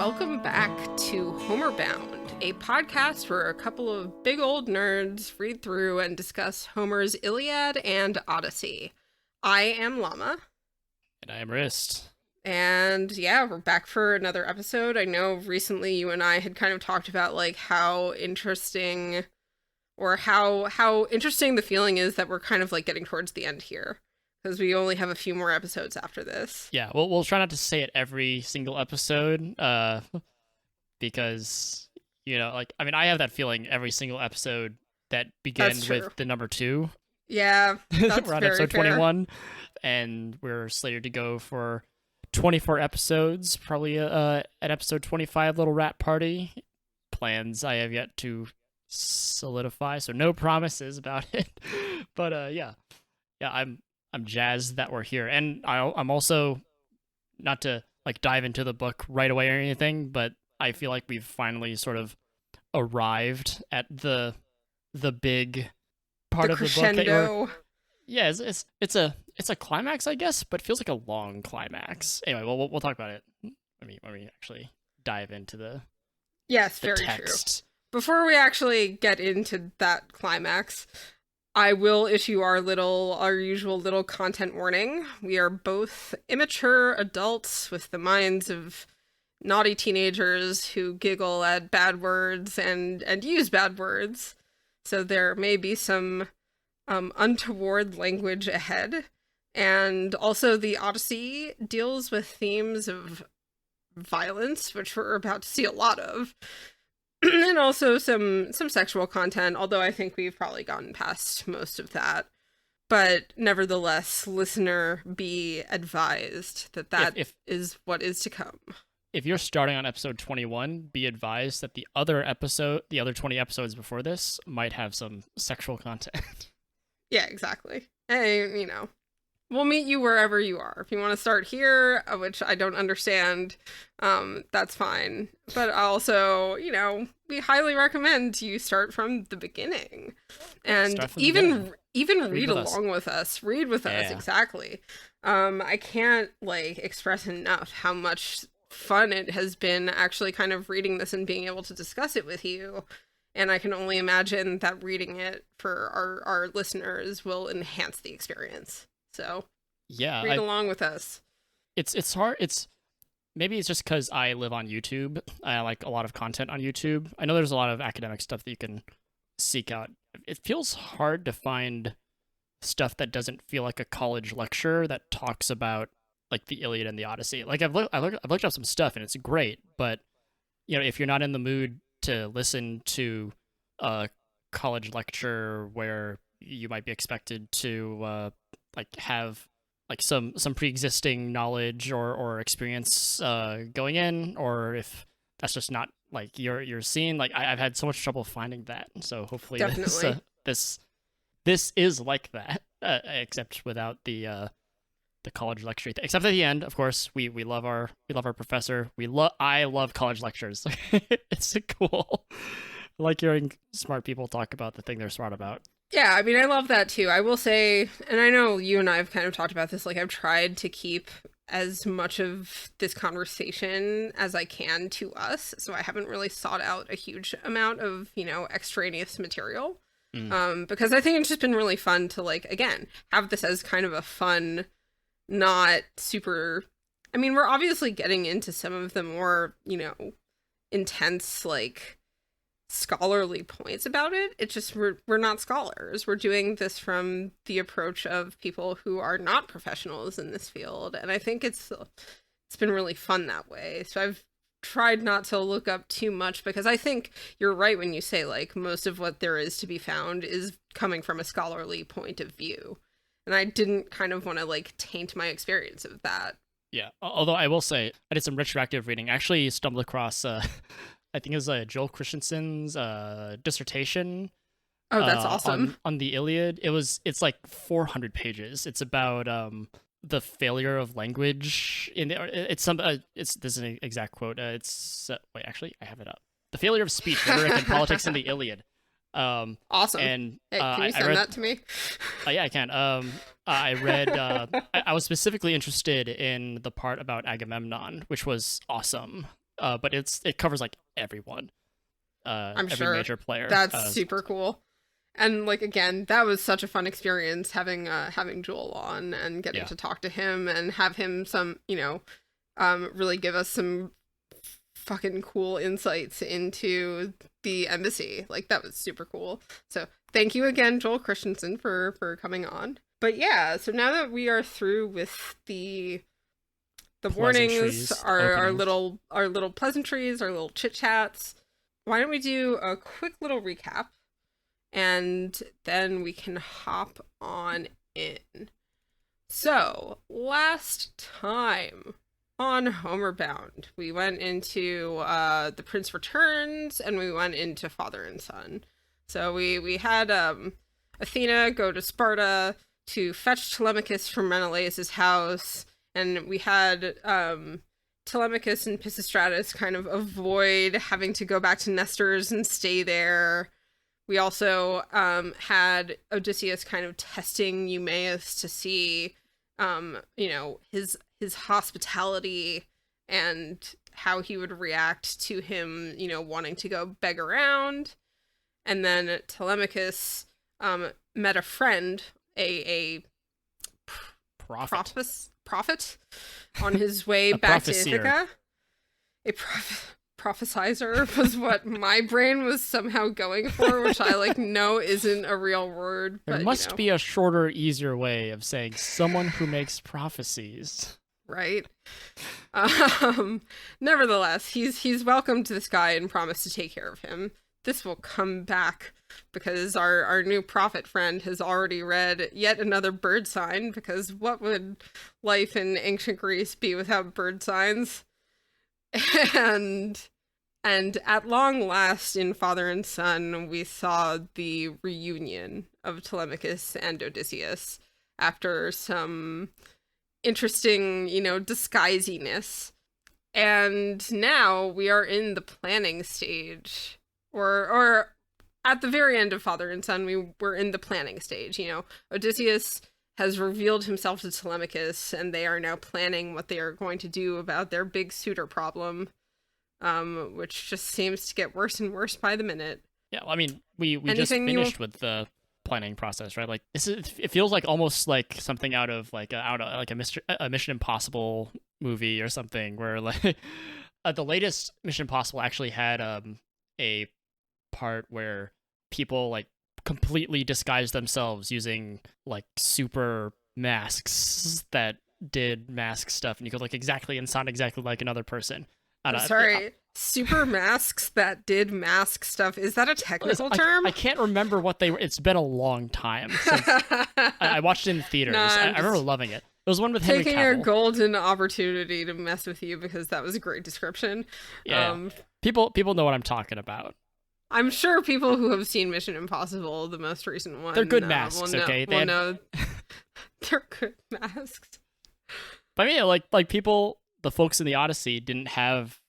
welcome back to Homerbound, a podcast where a couple of big old nerds read through and discuss Homer's Iliad and Odyssey. I am Llama. And I am Wriste. And yeah, we're back for another episode. I know recently you and I had kind of talked about like how interesting the feeling is that we're kind of like getting towards the end here. Because we only have a few more episodes after this. Yeah, we'll try not to say it every single episode, because, you know, like, I mean, I have that feeling every single episode that begins with the number 2. Yeah, that's we're on episode 21, and we're slated to go for 24 episodes, probably at episode 25, Little Rat Party. Plans I have yet to solidify, so no promises about it. But, yeah, I'm jazzed that we're here, and I'm also, not to like dive into the book right away or anything, but I feel like we've finally sort of arrived at the big part of the book. Yeah, it's a climax, I guess, but it feels like a long climax. Anyway, we'll talk about it when we actually dive into the very text. True. Before we actually get into that climax, I will issue our usual little content warning. We are both immature adults with the minds of naughty teenagers who giggle at bad words and use bad words. So there may be some untoward language ahead. And also the Odyssey deals with themes of violence, which we're about to see a lot of. And also some sexual content, although I think we've probably gotten past most of that. But nevertheless, listener, be advised that is what is to come. If you're starting on episode 21, be advised that the other 20 episodes before this might have some sexual content. Yeah, exactly. And, you know, we'll meet you wherever you are. If you want to start here, which I don't understand, that's fine. But also, you know, we highly recommend you start from the beginning. And even read along with us. Read with us, exactly. I can't, like, express enough how much fun it has been actually kind of reading this and being able to discuss it with you. And I can only imagine that reading it for our listeners will enhance the experience. So yeah, read along with us. It's hard. Maybe it's just because I live on YouTube. I like a lot of content on YouTube. I know there's a lot of academic stuff that you can seek out. It feels hard to find stuff that doesn't feel like a college lecture that talks about like the Iliad and the Odyssey. Like I've looked up some stuff and it's great, but you know, if you're not in the mood to listen to a college lecture where you might be expected to like have like some pre-existing knowledge or experience going in, or if that's just not like your scene, like I've had so much trouble finding that. So hopefully this is like that, except without the college lecture. Except at the end, of course, we love our professor. I love college lectures. It's cool. I like hearing smart people talk about the thing they're smart about. Yeah, I mean, I love that too. I will say, and I know you and I have kind of talked about this, like I've tried to keep as much of this conversation as I can to us. So I haven't really sought out a huge amount of, you know, extraneous material. Because I think it's just been really fun to like, again, have this as kind of a fun, not super, I mean, we're obviously getting into some of the more, you know, intense, like, scholarly points about it. It's just we're not scholars. We're doing this from the approach of people who are not professionals in this field, and I think it's been really fun that way. So I've tried not to look up too much, because I think you're right when you say like most of what there is to be found is coming from a scholarly point of view, and I didn't kind of want to like taint my experience of that. Yeah, although I will say I did some retroactive reading. I actually stumbled across I think it was Joel Christensen's dissertation. Oh, that's awesome. On the Iliad. It's like 400 pages. It's about the failure of language in the, it's this is an exact quote. Wait, actually I have it up. The failure of speech, rhetoric, and politics in the Iliad. Awesome. And hey, can you send that to me? Yeah, I can. I read. I was specifically interested in the part about Agamemnon, which was awesome. but it covers like everyone, I'm every sure. major player. That's super cool. And like again, that was such a fun experience having Joel on and getting Yeah. to talk to him and have him really give us some fucking cool insights into the embassy. Like that was super cool. So thank you again, Joel Christensen, for coming on. But yeah, so now that we are through with the warnings, our little pleasantries, our little chit chats, why don't we do a quick little recap, and then we can hop on in. So last time on Homeward Bound, we went into The Prince Returns, and we went into Father and Son. So we had Athena go to Sparta to fetch Telemachus from Menelaus' house, and we had Telemachus and Pisistratus kind of avoid having to go back to Nestor's and stay there. We also had Odysseus kind of testing Eumaeus to see his hospitality and how he would react to him, wanting to go beg around. And then Telemachus met a friend, a prophet on his way back to Ithaca. A prophesizer was what my brain was somehow going for, which I know isn't a real word. There must be a shorter, easier way of saying someone who makes prophecies. Right. Nevertheless, he's welcomed this guy and promised to take care of him. This will come back because our new prophet friend has already read yet another bird sign, because what would life in ancient Greece be without bird signs? And at long last, in Father and Son, we saw the reunion of Telemachus and Odysseus after some interesting, disguisiness. And now we are in the planning stage, or at the very end of Father and Son, we were in the planning stage. Odysseus has revealed himself to Telemachus, and they are now planning what they are going to do about their big suitor problem, which just seems to get worse and worse by the minute. Yeah, well, I mean, we just finished with the planning process, right? Like it feels like almost like something out of a Mission Impossible movie or something, where the latest Mission Impossible actually had a part where people completely disguised themselves using super masks that did mask stuff, and you could look exactly and sound exactly like another person. Super masks that did mask stuff. Is that a technical term? I can't remember what they were. It's been a long time since I watched it in theaters. I remember loving it. It was one with Henry Cavill. Taking a golden opportunity to mess with you, because that was a great description. Yeah. People know what I'm talking about. I'm sure people who have seen Mission Impossible, the most recent one, they're good masks, okay? They're good masks. But I mean, people, the folks in the Odyssey didn't have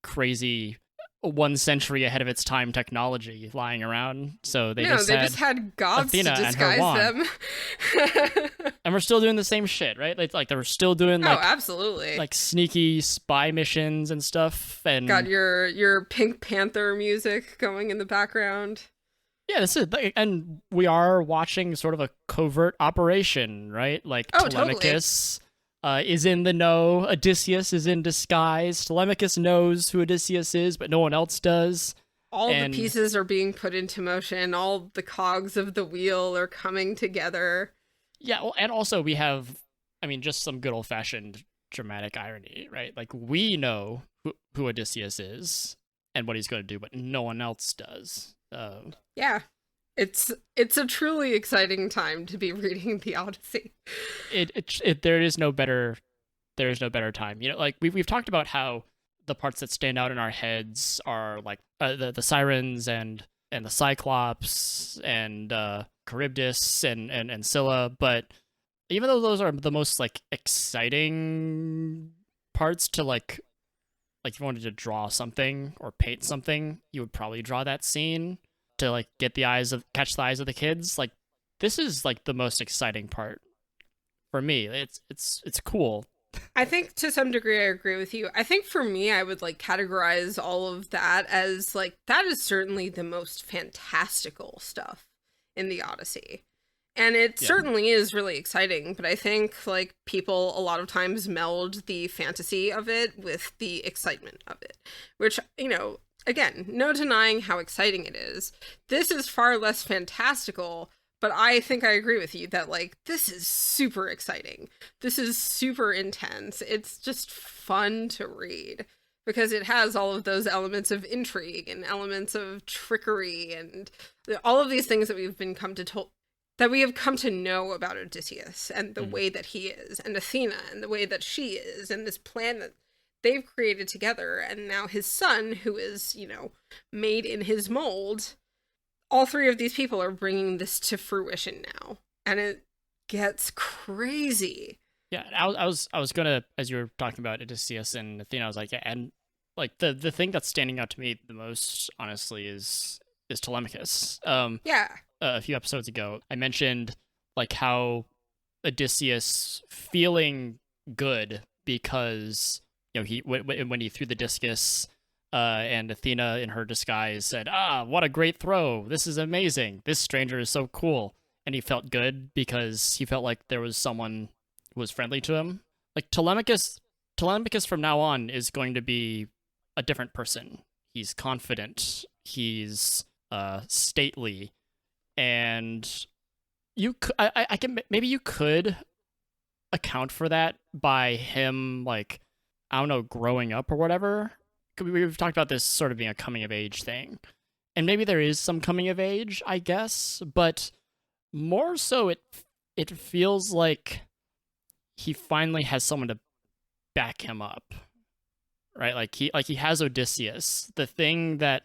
crazy 1 century ahead of its time technology lying around, so they just had gods Athena to disguise them. And we're still doing the same shit, right? They were still doing absolutely sneaky spy missions and stuff, and got your Pink Panther music going in the background. Yeah, this is, and we are watching sort of a covert operation, right? Telemachus is in the know. Odysseus is in disguise. Telemachus knows who Odysseus is, but no one else does. All the pieces are being put into motion. All the cogs of the wheel are coming together. Yeah, well, and also we have, just some good old-fashioned dramatic irony, right? We know who Odysseus is and what he's going to do, but no one else does. Yeah. It's a truly exciting time to be reading the Odyssey. There is no better time. We've talked about how the parts that stand out in our heads are the sirens and the Cyclops and Charybdis and Scylla, but even though those are the most exciting parts to if you wanted to draw something or paint something, you would probably draw that scene to catch the eyes of the kids. This is the most exciting part for me. It's cool I think to some degree I agree with you. I think for me, I would like categorize all of that as like, that is certainly the most fantastical stuff in the Odyssey. And it Yeah. certainly is really exciting, but I think like people a lot of times meld the fantasy of it with the excitement of it, which, you know, again, no denying how exciting it is. This is far less fantastical, but I think I agree with you that like this is super exciting. This is super intense. It's just fun to read because it has all of those elements of intrigue and elements of trickery and all of these things that we have come to know about Odysseus and the way that he is, and Athena and the way that she is, and this plan that they've created together, and now his son, who is, you know, made in his mold. All three of these people are bringing this to fruition now, and it gets crazy. Yeah, I was gonna, as you were talking about Odysseus and Athena, I was like, yeah, and like the thing that's standing out to me the most, honestly, is Telemachus. Yeah. A few episodes ago, I mentioned like how Odysseus feeling good because, you know, he when he threw the discus, and Athena in her disguise said, "Ah, what a great throw! This is amazing. This stranger is so cool." And he felt good because he felt like there was someone who was friendly to him. Like Telemachus from now on is going to be a different person. He's confident. He's stately. And I can, maybe you could account for that by him, like, I don't know, growing up or whatever. We've talked about this sort of being a coming of age thing, and maybe there is some coming of age, I guess, but more so it feels like he finally has someone to back him up, right? Like he has Odysseus. The thing that,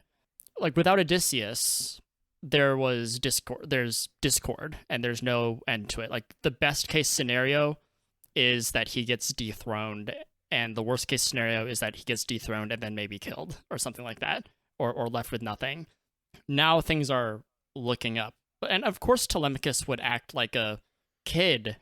like, without Odysseus, there's discord and there's no end to it. Like, the best case scenario is that he gets dethroned, and the worst case scenario is that he gets dethroned and then maybe killed or something like that, or left with nothing. Now things are looking up. And of course Telemachus would act like a kid.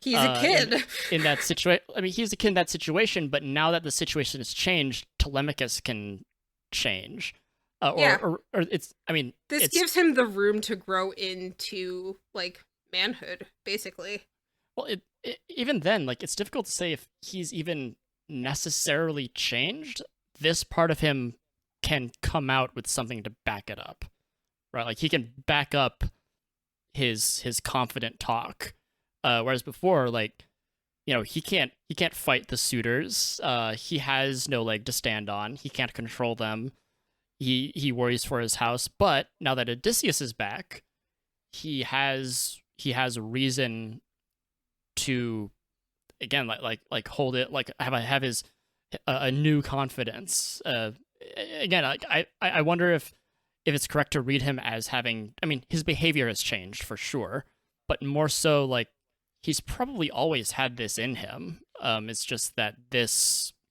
He's a kid. In that situation. I mean, he's a kid in that situation, but now that the situation has changed, Telemachus can change. Or it's, I mean, this gives him the room to grow into like manhood, basically. Well, even then, like, it's difficult to say if he's even necessarily changed. This part of him can come out with something to back it up, right? Like, he can back up his confident talk, whereas before, like, you know, he can't fight the suitors. He has no leg to stand on. He can't control them. He worries for his house. But now that Odysseus is back, he has reason to, again, like hold it, like have his a new confidence. Again, like, I wonder if it's correct to read him as having, I mean, his behavior has changed for sure, but more so, like, he's probably always had this in him. It's just that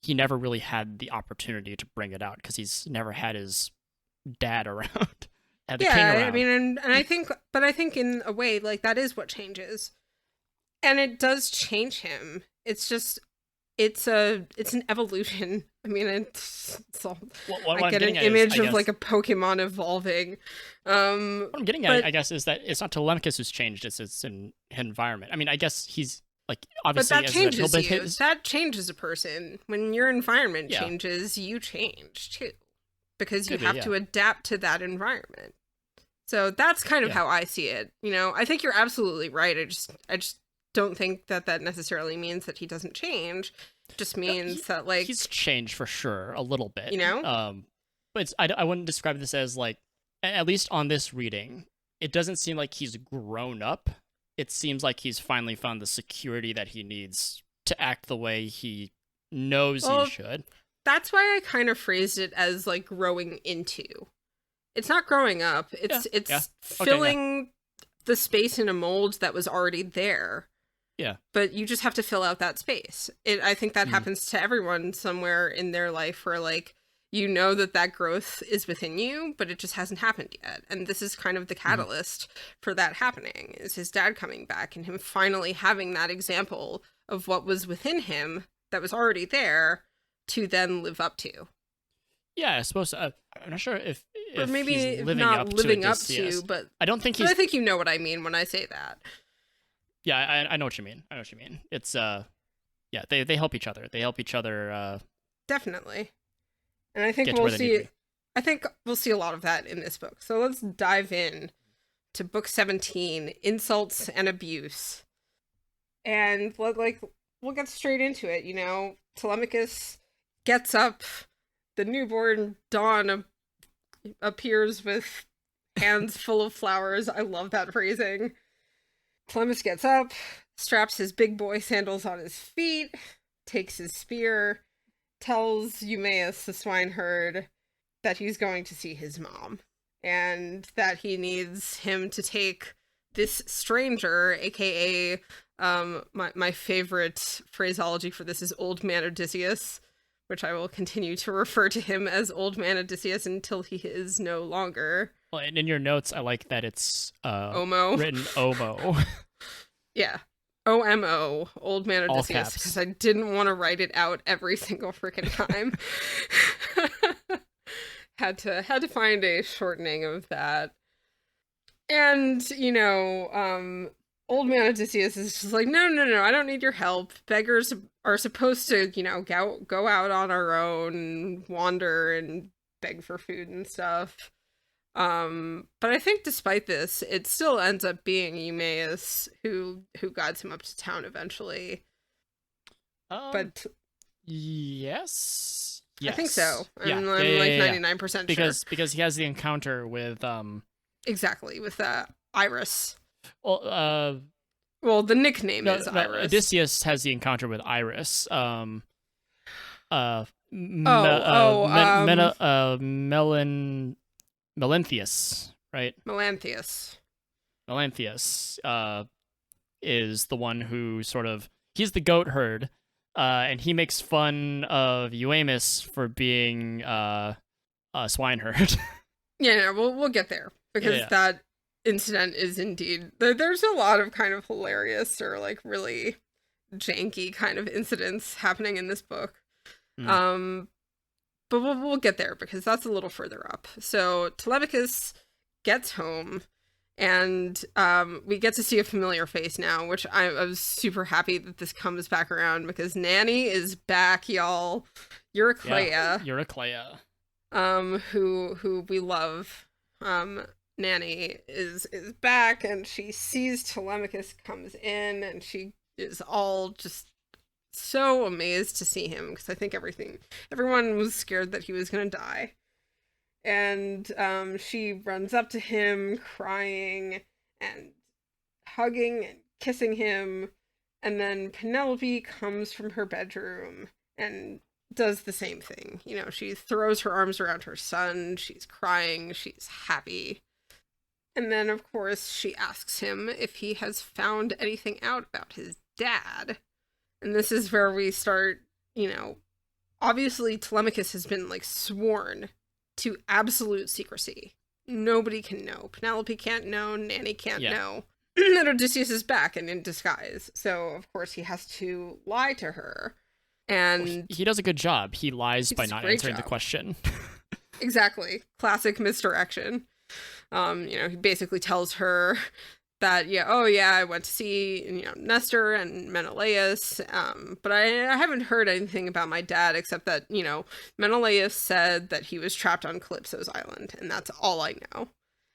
he never really had the opportunity to bring it out because he's never had his dad around. Had the king around. I mean, and I think in a way, like, that is what changes. And it does change him. It's just, it's an evolution. I mean, it's all, I get an image of like a Pokemon evolving. What I'm getting at, I guess, is that it's not Telemachus who's changed, it's an environment. I mean, I guess he's, like, obviously, but that changes you. That changes a person. When your environment changes, you change too, because you have to adapt to that environment. So that's kind of how I see it. You know, I think you're absolutely right. I just don't think that necessarily means that he doesn't change. It just means that, like, he's changed for sure a little bit, you know. But I wouldn't describe this as, like, at least on this reading, it doesn't seem like he's grown up. It seems like he's finally found the security that he needs to act the way he knows he should. That's why I kind of phrased it as, like, growing into. It's not growing up. It's filling the space in a mold that was already there. Yeah. But you just have to fill out that space. I think that happens to everyone somewhere in their life where, like, you know that growth is within you, but it just hasn't happened yet. And this is kind of the catalyst for that happening, is his dad coming back and him finally having that example of what was within him that was already there to then live up to. Yeah, I suppose. I'm not sure if or maybe he's living not up living to up Odysseus. to, but I don't think but he's. I think you know what I mean when I say that. Yeah, I know what you mean. I know what you mean. It's yeah, they help each other. They help each other. Definitely, and I think Get to where they need to be. I think we'll see a lot of that in this book. So let's dive in to book 17, Insults and Abuse, and we'll get straight into it. You know, Telemachus gets up. The newborn dawn appears with hands full of flowers. I love that phrasing. Telemachus gets up, straps his big boy sandals on his feet, takes his spear, tells Eumaeus the swineherd that he's going to see his mom, and that he needs him to take this stranger, aka my favorite phraseology for this is Old Man Odysseus, which I will continue to refer to him as Old Man Odysseus until he is no longer. Well, and in your notes, I like that it's Omo. written Omo. Yeah. OMO, Old Man All Odysseus, caps. because I didn't want to write it out every single freaking time. had to find a shortening of that. And, you know, Old Man Odysseus is just like, no, I don't need your help. Beggars are supposed to, you know, go out on our own and wander and beg for food and stuff. But I think despite this, it still ends up being Eumaeus who guides him up to town eventually. But yes. I think so. Yeah. I'm like 99% because he has the encounter with exactly with Irus. Well, well, the nickname is no, Irus. Odysseus has the encounter with Irus. Melanthius, right? Melanthius is the one who sort of he's the goat herd, and he makes fun of Euaeus for being a swineherd. Yeah, we'll get there because that incident is indeed there's a lot of kind of hilarious or like really janky kind of incidents happening in this book. But we'll get there because that's a little further up. So Telemachus gets home, and we get to see a familiar face now, which I was super happy that this comes back around because Nanny is back, y'all. Eurycleia. Yeah, Eurycleia. Who we love. Nanny is back, and she sees Telemachus comes in, and she is all just so amazed to see him because I think everyone was scared that he was gonna die. And she runs up to him crying and hugging and kissing him, and then Penelope comes from her bedroom and does the same thing. You know, she throws her arms around her son, she's crying, she's happy. And then, of course, she asks him if he has found anything out about his dad. And this is where we start, you know, obviously Telemachus has been, like, sworn to absolute secrecy. Nobody can know. Penelope can't know, Nanny can't know that Odysseus is back and in disguise. So, of course, he has to lie to her. And he does a good job. He lies by not answering the question. Exactly. Classic misdirection. You know, he basically tells her that, I went to see, you know, Nestor and Menelaus, but I haven't heard anything about my dad except that, you know, Menelaus said that he was trapped on Calypso's island, and that's all I know.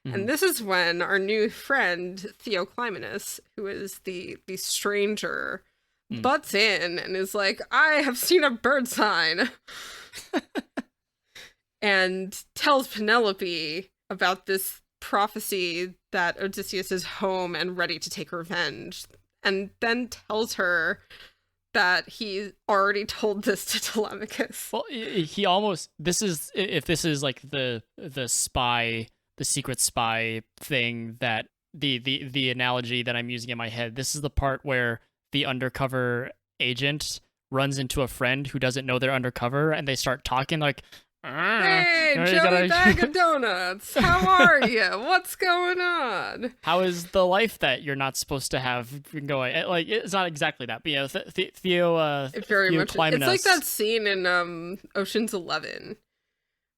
Mm-hmm. And this is when our new friend, Theoclymenus, who is the stranger, butts in and is like, I have seen a bird sign, and tells Penelope about this prophecy that Odysseus is home and ready to take revenge, and then tells her that he already told this to Telemachus. Well, he almost this is like the spy, the secret spy thing, that the analogy that I'm using in my head. This is the part where the undercover agent runs into a friend who doesn't know they're undercover, and they start talking like, Hey, Joey Bag of Donuts! How are you? What's going on? How is the life that you're not supposed to have going? Like, it's not exactly that, but you know, It very Theo much. It's like Clymenus. that scene in Ocean's 11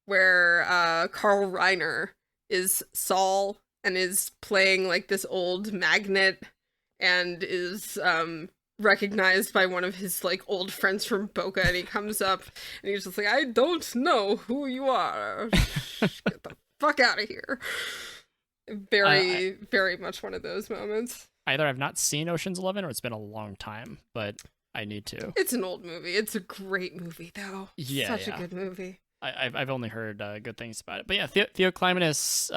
where Carl Reiner is Saul and is playing like this old magnet and is recognized by one of his like old friends from Boca, and he comes up and he's just like, I don't know who you are. Get the fuck out of here. Very much one of those moments. Either I've not seen Ocean's 11 or it's been a long time, but I need to. It's an old movie. It's a great movie though. Yeah, Such a good movie. I've only heard good things about it. But yeah, Theo Clymenus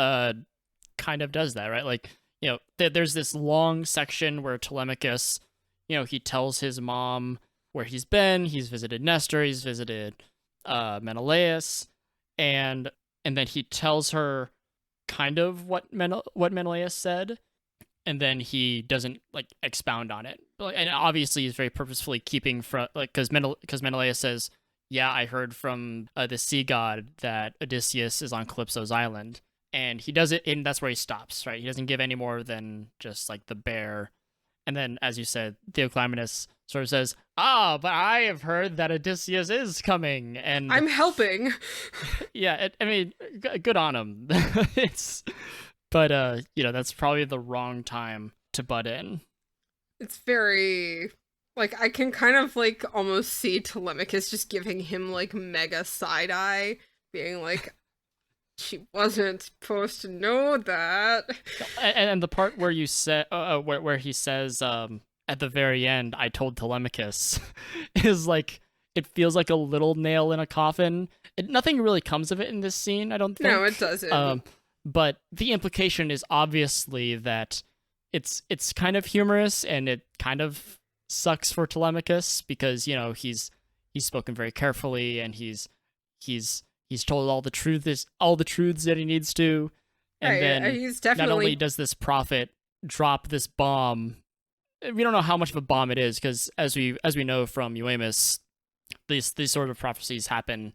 kind of does that, right? Like, you know, there's this long section where Telemachus, you know, he tells his mom where he's been. He's visited Nestor. He's visited Menelaus, and then he tells her kind of what Menelaus said, and then he doesn't like expound on it. And obviously, he's very purposefully keeping from like because Menelaus says, "Yeah, I heard from the sea god that Odysseus is on Calypso's island," and he does it, and that's where he stops. Right? He doesn't give any more than just like the bare. And then, as you said, Theo Clymenus sort of says, but I have heard that Odysseus is coming, and I'm helping. Yeah, I mean, good on him. But you know, that's probably the wrong time to butt in. It's very, like, I can kind of, like, almost see Telemachus just giving him, like, mega side-eye, being like, she wasn't supposed to know that. And the part where you said, where he says, at the very end, I told Telemachus, is like, it feels like a little nail in a coffin. Nothing really comes of it in this scene, I don't think. No, it doesn't. But the implication is obviously that it's kind of humorous, and it kind of sucks for Telemachus because, you know, he's spoken very carefully, and he's told all the truths that he needs to, and right, then he's definitely... not only does this prophet drop this bomb, we don't know how much of a bomb it is because as we know from Euamus, these sort of prophecies happen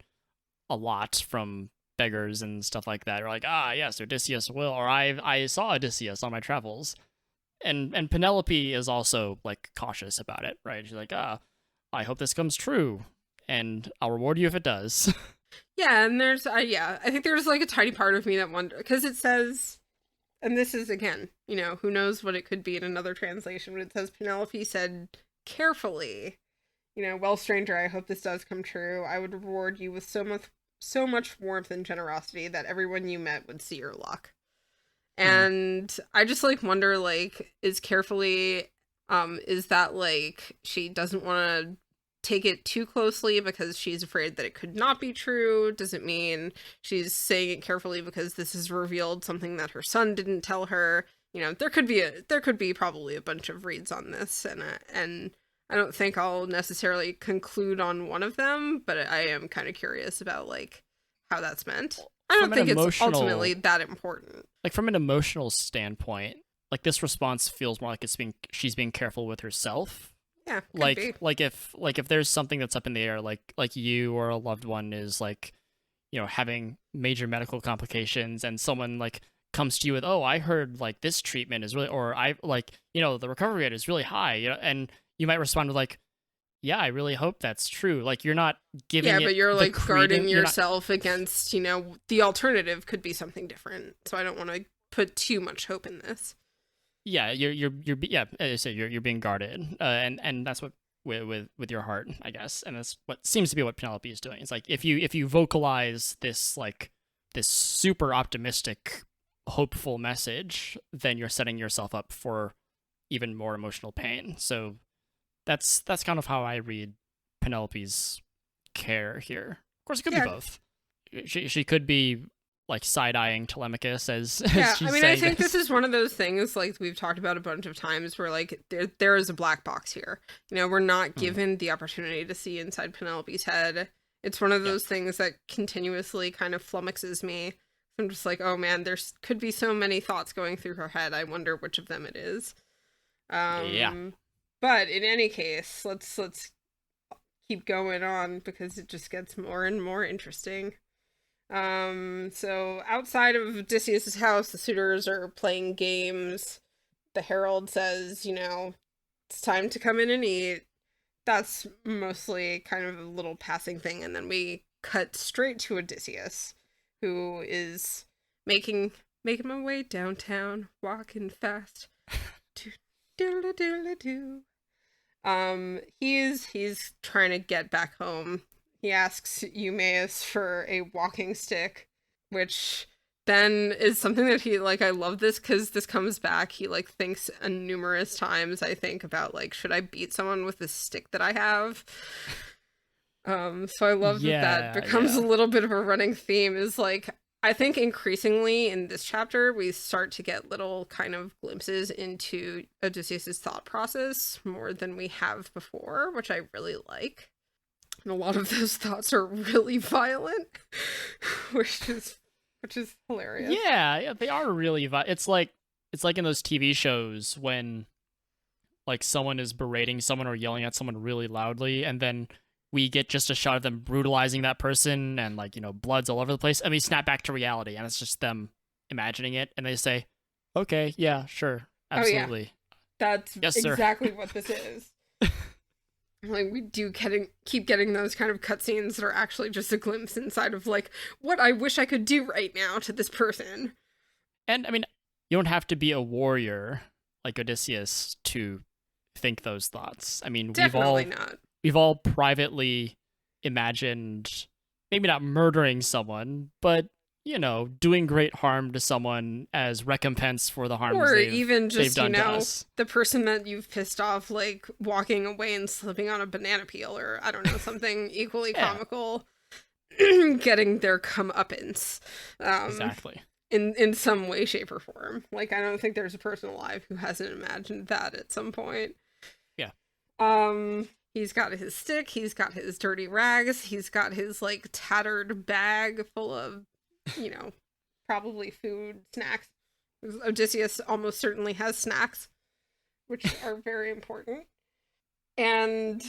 a lot from beggars and stuff like that. Or like, yes, Odysseus will, or I saw Odysseus on my travels, and Penelope is also like cautious about it, right? She's like, I hope this comes true, and I'll reward you if it does. Yeah, and there's, I think there's, like, a tiny part of me that wonder, because it says, and this is, again, you know, who knows what it could be in another translation, but it says, Penelope said carefully, you know, well, stranger, I hope this does come true. I would reward you with so much warmth and generosity that everyone you met would see your luck. And I just, like, wonder, like, is carefully, is that, like, she doesn't want to take it too closely because she's afraid that it could not be true? Does it mean she's saying it carefully because this has revealed something that her son didn't tell her? You know, there could be probably a bunch of reads on this, and I don't think I'll necessarily conclude on one of them, but I am kind of curious about like how that's meant. I don't think it's ultimately that important. Like from an emotional standpoint, like this response feels more like she's being careful with herself. Yeah, like if there's something that's up in the air, like you or a loved one is like, you know, having major medical complications, and someone like comes to you with, I heard like this treatment is really, or I like, you know, the recovery rate is really high, you know, and you might respond with like, yeah, I really hope that's true. Like you're not giving but you're like guarding yourself against, you know, the alternative could be something different. So I don't want to put too much hope in this. Yeah, you're as I say, you're being guarded, and that's what with your heart, I guess, and that's what seems to be what Penelope is doing. It's like if you vocalize this like this super optimistic, hopeful message, then you're setting yourself up for even more emotional pain. So that's kind of how I read Penelope's care here. Of course, it could be both. She could be like side-eyeing Telemachus as she's saying I think this is one of those things like we've talked about a bunch of times where like there is a black box here. You know, we're not given the opportunity to see inside Penelope's head. It's one of those things that continuously kind of flummoxes me. I'm just like, oh man, there could be so many thoughts going through her head. I wonder which of them it is. But in any case, let's keep going on because it just gets more and more interesting. So outside of Odysseus's house, the suitors are playing games. The herald says, it's time to come in and eat. That's mostly kind of a little passing thing, and then we cut straight to Odysseus, who is making my way downtown, walking fast. Doodle doodle doo. He's trying to get back home. He asks Eumaeus for a walking stick, which then is something that he, like, I love this because this comes back. He, like, thinks numerous times, I think, about, like, should I beat someone with this stick that I have? So I love that becomes a little bit of a running theme, is, like, I think increasingly in this chapter, we start to get little kind of glimpses into Odysseus' thought process more than we have before, which I really like. And a lot of those thoughts are really violent, which is hilarious. Yeah, they are really it's like in those TV shows when like someone is berating someone or yelling at someone really loudly, and then we get just a shot of them brutalizing that person, and like, blood's all over the place, and we snap back to reality, and it's just them imagining it, and they say, okay, yeah, sure, absolutely. Oh, yeah. That's yes, exactly what this is. Like, we do keep getting those kind of cutscenes that are actually just a glimpse inside of, like, what I wish I could do right now to this person. And, I mean, you don't have to be a warrior like Odysseus to think those thoughts. I mean, Definitely not. We've all privately imagined, maybe not murdering someone, but, doing great harm to someone as recompense for the harm or even just, done to us. The person that you've pissed off, like, walking away and slipping on a banana peel, or, I don't know, something equally comical, getting their comeuppance. Exactly. In some way, shape, or form. Like, I don't think there's a person alive who hasn't imagined that at some point. Yeah. He's got his stick, he's got his dirty rags, he's got his, like, tattered bag full of, probably food, snacks. Odysseus almost certainly has snacks, which are very important. And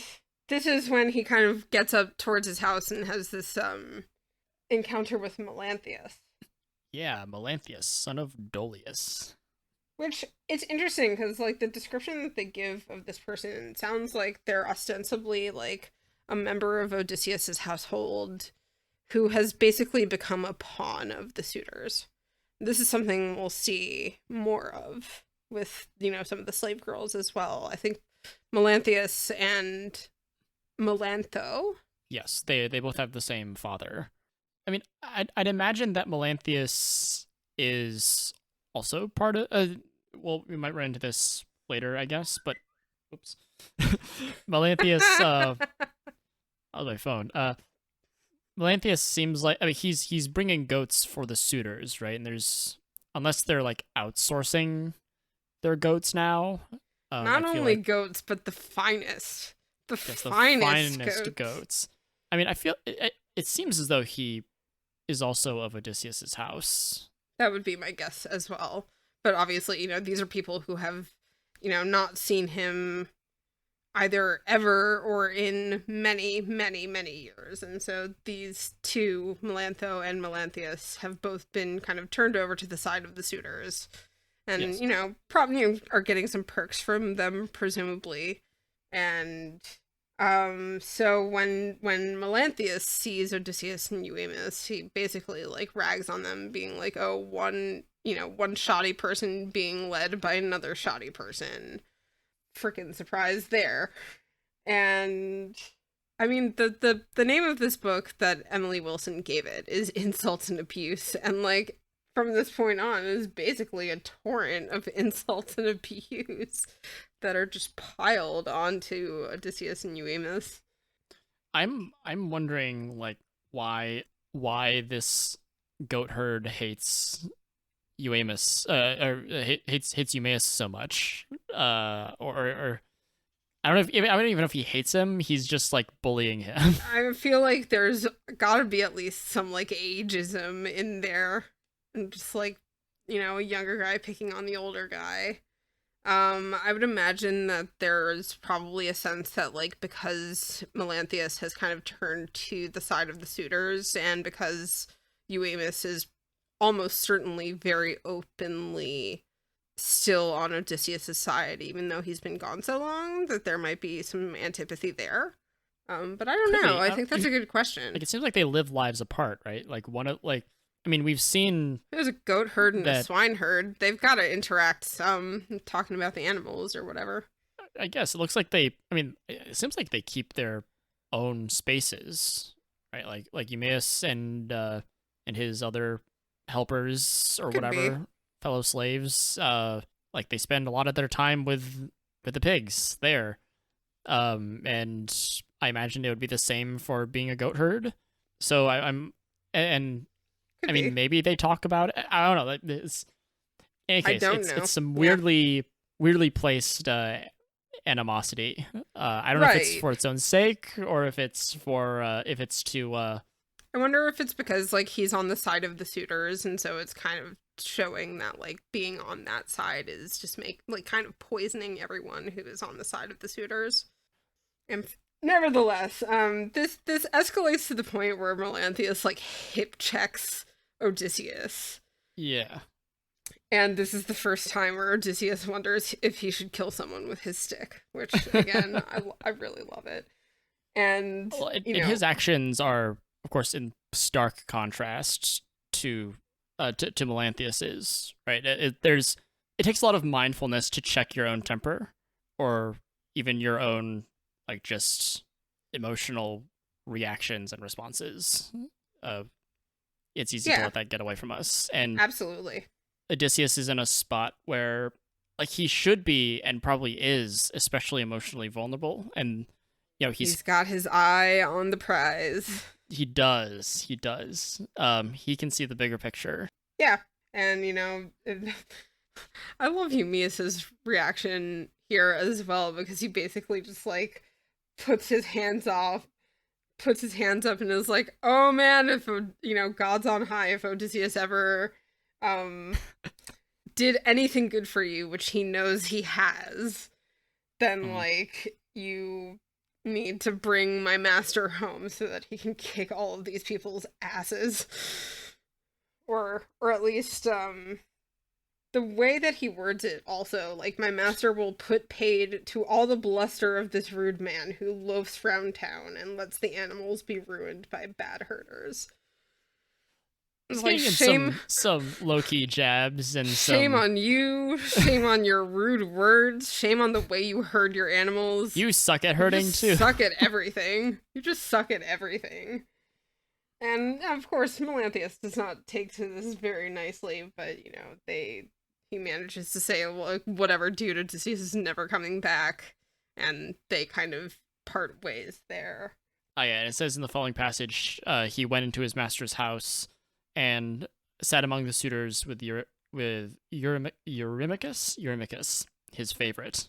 this is when he kind of gets up towards his house and has this, encounter with Melanthius. Yeah, Melanthius, son of Dolius. Which, it's interesting, because, like, the description that they give of this person sounds like they're ostensibly, like, a member of Odysseus's household who has basically become a pawn of the suitors. This is something we'll see more of with, some of the slave girls as well. I think Melanthius and Melantho. Yes, they both have the same father. I mean, I'd imagine that Melanthius is also part of... well, we might run into this later, I guess, but... Oops. Melanthius... on my phone. Melanthius seems like... I mean, he's bringing goats for the suitors, right? And there's... Unless they're, like, outsourcing their goats now. Not only goats, but the finest. The finest goats. I mean, I feel... It seems as though he is also of Odysseus's house. That would be my guess as well. But obviously, these are people who have, not seen him either ever or in many, many, many years. And so these two, Melantho and Melanthius, have both been kind of turned over to the side of the suitors. And, yes. Probably are getting some perks from them, presumably. And so when Melanthius sees Odysseus and Euaemus, he basically, like, rags on them, being like, oh, one shoddy person being led by another shoddy person. Frickin' surprise there. And I mean, the name of this book that Emily Wilson gave it is Insults and Abuse, and, like, from this point on is basically a torrent of insults and abuse that are just piled onto Odysseus and Euaemus. I'm wondering, like, why this goat herd hates Euaemus, or hates Eumaeus so much, or I don't even know if he hates him. He's just, like, bullying him. I feel like there's gotta be at least some, like, ageism in there, and just, like, a younger guy picking on the older guy. I would imagine that there's probably a sense that, like, because Melanthius has kind of turned to the side of the suitors, and because Euamus is almost certainly very openly still on Odysseus' side, even though he's been gone so long, that there might be some antipathy there. But I don't Could know. be. I think that's a good question. Like, it seems like they live lives apart, right? Like, I mean, we've seen There's a goat herd and a that. swine herd. They've got to interact some, talking about the animals or whatever. I guess it looks like they. I mean, it seems like they keep their own spaces, right? Like Eumaeus and his other helpers or Could whatever, be. fellow slaves. Like they spend a lot of their time with the pigs there. And I imagine it would be the same for being a goat herd. So I'm and Could I mean be. maybe they talk about it. I don't know. Like, in any case, don't it's know. it's some Yeah. weirdly placed animosity. I don't know if it's Right. for its own sake or if it's to I wonder if it's because, like, he's on the side of the suitors, and so it's kind of showing that, like, being on that side is just kind of poisoning everyone who is on the side of the suitors. And nevertheless, this escalates to the point where Melanthius, like, hip checks Odysseus. yeah. And this is the first time where Odysseus wonders if he should kill someone with his stick, which, again, I really love it. And, Well, you and know, his actions are, of course, in stark contrast to Melanthius's, right? It takes a lot of mindfulness to check your own temper, or even your own, like, just emotional reactions and responses. It's easy to Yeah. let that get away from us, and absolutely. Odysseus is in a spot where, like, he should be and probably is especially emotionally vulnerable, and He's got his eye on the prize. He does. He can see the bigger picture. Yeah. And, I love Eumaeus's reaction here as well, because he basically just, like, puts his hands up and is like, oh man, if, God's on high, if Odysseus ever, did anything good for you, which he knows he has, then, like, you need to bring my master home so that he can kick all of these people's asses. Or at least, the way that he words it also, like, my master will put paid to all the bluster of this rude man who loafs round town and lets the animals be ruined by bad herders. It's like, getting shame, some low-key jabs and shame on you, shame on your rude words, shame on the way you herd your animals. You suck at herding too. Suck at everything. You just suck at everything. And of course, Melanthius does not take to this very nicely, but he manages to say, well, whatever, dude, Odysseus is never coming back, and they kind of part ways there. Oh yeah, and it says in the following passage, he went into his master's house and sat among the suitors with Eurymachus, his favorite.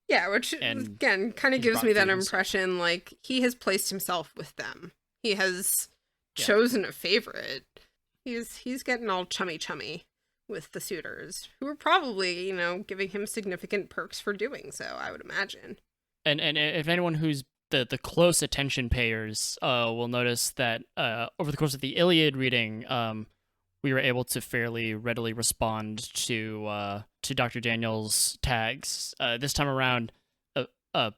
Yeah, which And again kind of he's gives brought me that food and stuff. impression, like, he has placed himself with them. He has chosen a favorite. He's getting all chummy with the suitors, who are probably, giving him significant perks for doing so, I would imagine. And if anyone who's the close attention payers will notice that over the course of the Iliad reading, we were able to fairly readily respond to Dr. Daniel's tags. This time around,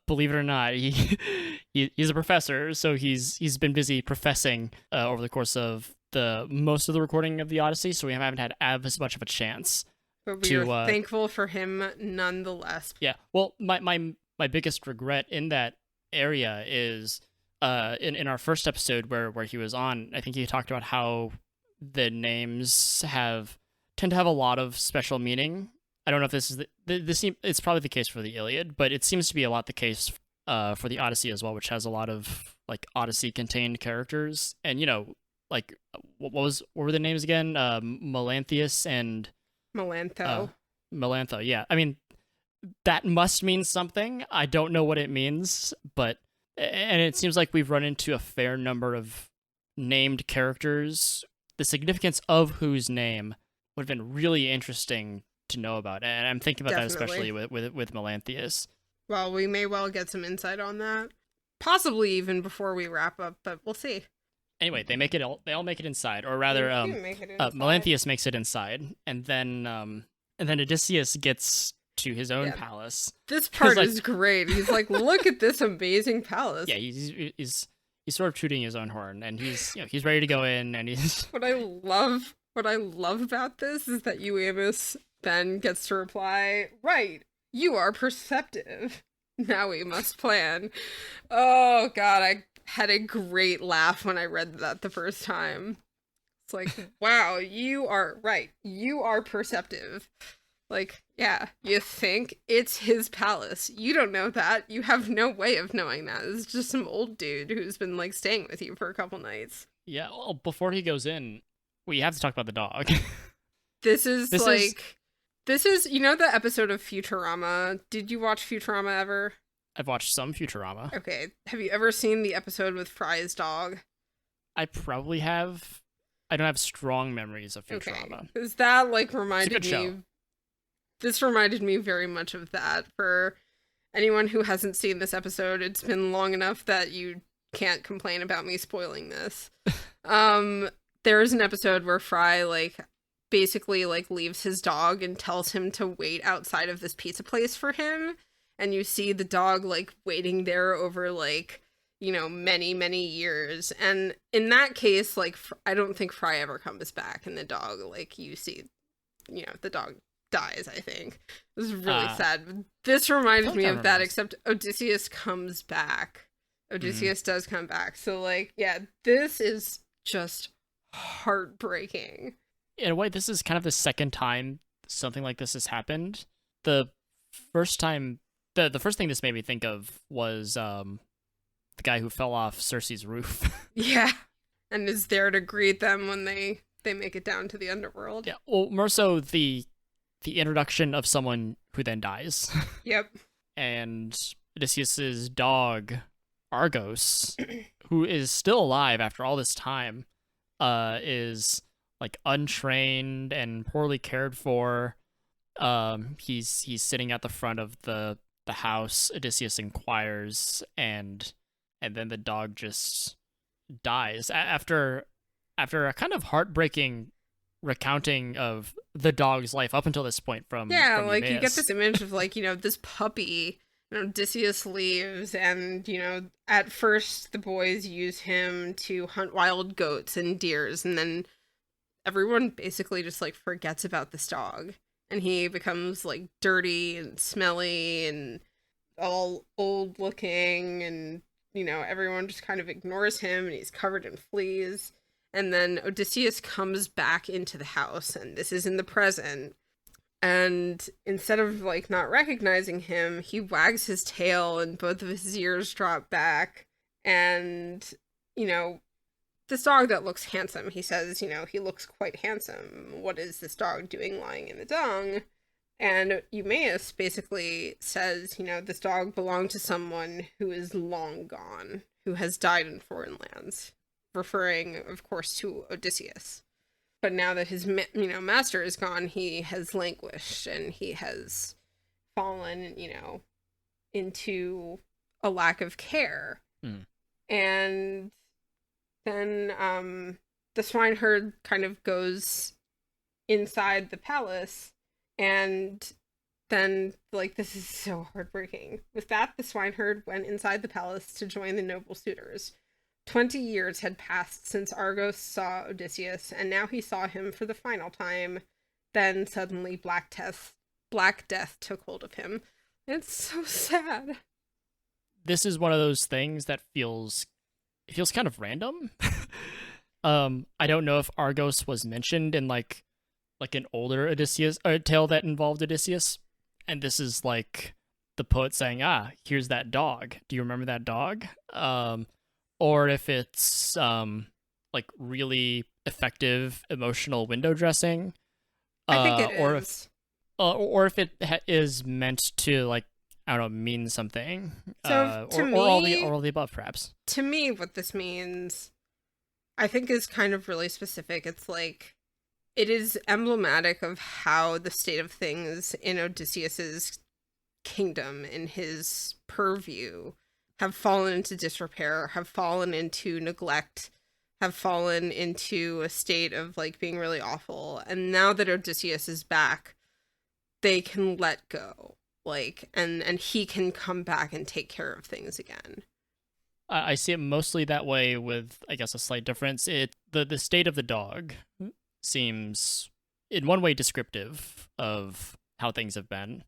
believe it or not, he's a professor, so he's been busy professing over the course of most of the recording of the Odyssey, so we haven't had as much of a chance. But we are thankful for him nonetheless. Yeah. Well, my biggest regret in that area is in our first episode where he was on, I think he talked about how the names tend to have a lot of special meaning. I don't know if this is it's probably the case for the Iliad, but it seems to be a lot the case for the Odyssey as well, which has a lot of, like, Odyssey contained characters. And like, what were the names again? Melanthius and Melantho. Yeah. I mean, that must mean something. I don't know what it means, and it seems like we've run into a fair number of named characters, the significance of whose name would have been really interesting to know about. And I'm thinking about Definitely. that especially with Melanthius. Well, we may well get some insight on that. Possibly even before we wrap up, but we'll see. Anyway, they all make it inside, or rather, They do make it inside. Melanthius makes it inside, and then Odysseus gets to his own Yeah, palace. this Because part like, is great. He's like, look at this amazing palace. yeah, he's sort of tooting his own horn, and he's ready to go in, and he's What I love about this is that Euamus then gets to reply, right, you are perceptive. Now we must plan. Oh god, I had a great laugh when I read that the first time. It's like, wow, you are right. You are perceptive. Like, yeah, you think it's his palace. You don't know that. You have no way of knowing that. It's just some old dude who's been like staying with you for a couple nights. yeah. Well, before he goes in, we have to talk about the dog. This is This is like this is you know the episode of Futurama? Did you watch Futurama ever? I've watched some Futurama. Okay. Have you ever seen the episode with Fry's dog? I probably have. I don't have strong memories of Okay. Futurama. Because that like It's a reminded good me show. this reminded me very much of that. For anyone who hasn't seen this episode, it's been long enough that you can't complain about me spoiling this. There is an episode where Fry like basically like leaves his dog and tells him to wait outside of this pizza place for him, and you see the dog like waiting there over like many years. And in that case, like I don't think Fry ever comes back, and the dog like you see the dog dies. I think it was really sad. This reminded me of that, except Odysseus comes back. Odysseus does come back. So like, yeah, this is just heartbreaking. In a way, this is kind of the second time something like this has happened. The first time, the first thing this made me think of was the guy who fell off Cersei's roof. Yeah, and is there to greet them when they make it down to the underworld. Yeah, well, more so the introduction of someone who then dies. Yep. And Odysseus's dog, Argos, who is still alive after all this time, is like untrained and poorly cared for. He's sitting at the front of the house. Odysseus inquires, and then the dog just dies after a kind of heartbreaking recounting of the dog's life up until this point from like Eumaeus. you get this image of like this puppy. Odysseus leaves, and at first the boys use him to hunt wild goats and deers, and then everyone basically just like forgets about this dog, and he becomes like dirty and smelly and all old looking, and everyone just kind of ignores him, and he's covered in fleas. And then Odysseus comes back into the house, and this is in the present. And instead of like not recognizing him, he wags his tail and both of his ears drop back. And, this dog that looks handsome, he says, he looks quite handsome. What is this dog doing lying in the dung? And Eumaeus basically says, this dog belonged to someone who is long gone, who has died in foreign lands, referring, of course, to Odysseus. But now that his master is gone, he has languished, and he has fallen, into a lack of care. And then the swineherd kind of goes inside the palace, and then like this is so heartbreaking. With that, the swineherd went inside the palace to join the noble suitors. 20 years had passed since Argos saw Odysseus, and now he saw him for the final time. Then suddenly Black Death took hold of him. It's so sad. This is one of those things that feels kind of random. I don't know if Argos was mentioned in like an older Odysseus or tale that involved Odysseus, and this is like the poet saying, here's that dog. Do you remember that dog? Or if it's like really effective emotional window dressing. I think it is. Or if it is meant to like, I don't know, mean something. So to me, or all the above, perhaps. To me, what this means, I think, is kind of really specific. It's like it is emblematic of how the state of things in Odysseus's kingdom, in his purview, have fallen into disrepair, have fallen into neglect, have fallen into a state of like being really awful. And now that Odysseus is back, they can let go. Like, and he can come back and take care of things again. I see it mostly that way with, I guess, a slight difference. The state of the dog seems, in one way, descriptive of how things have been.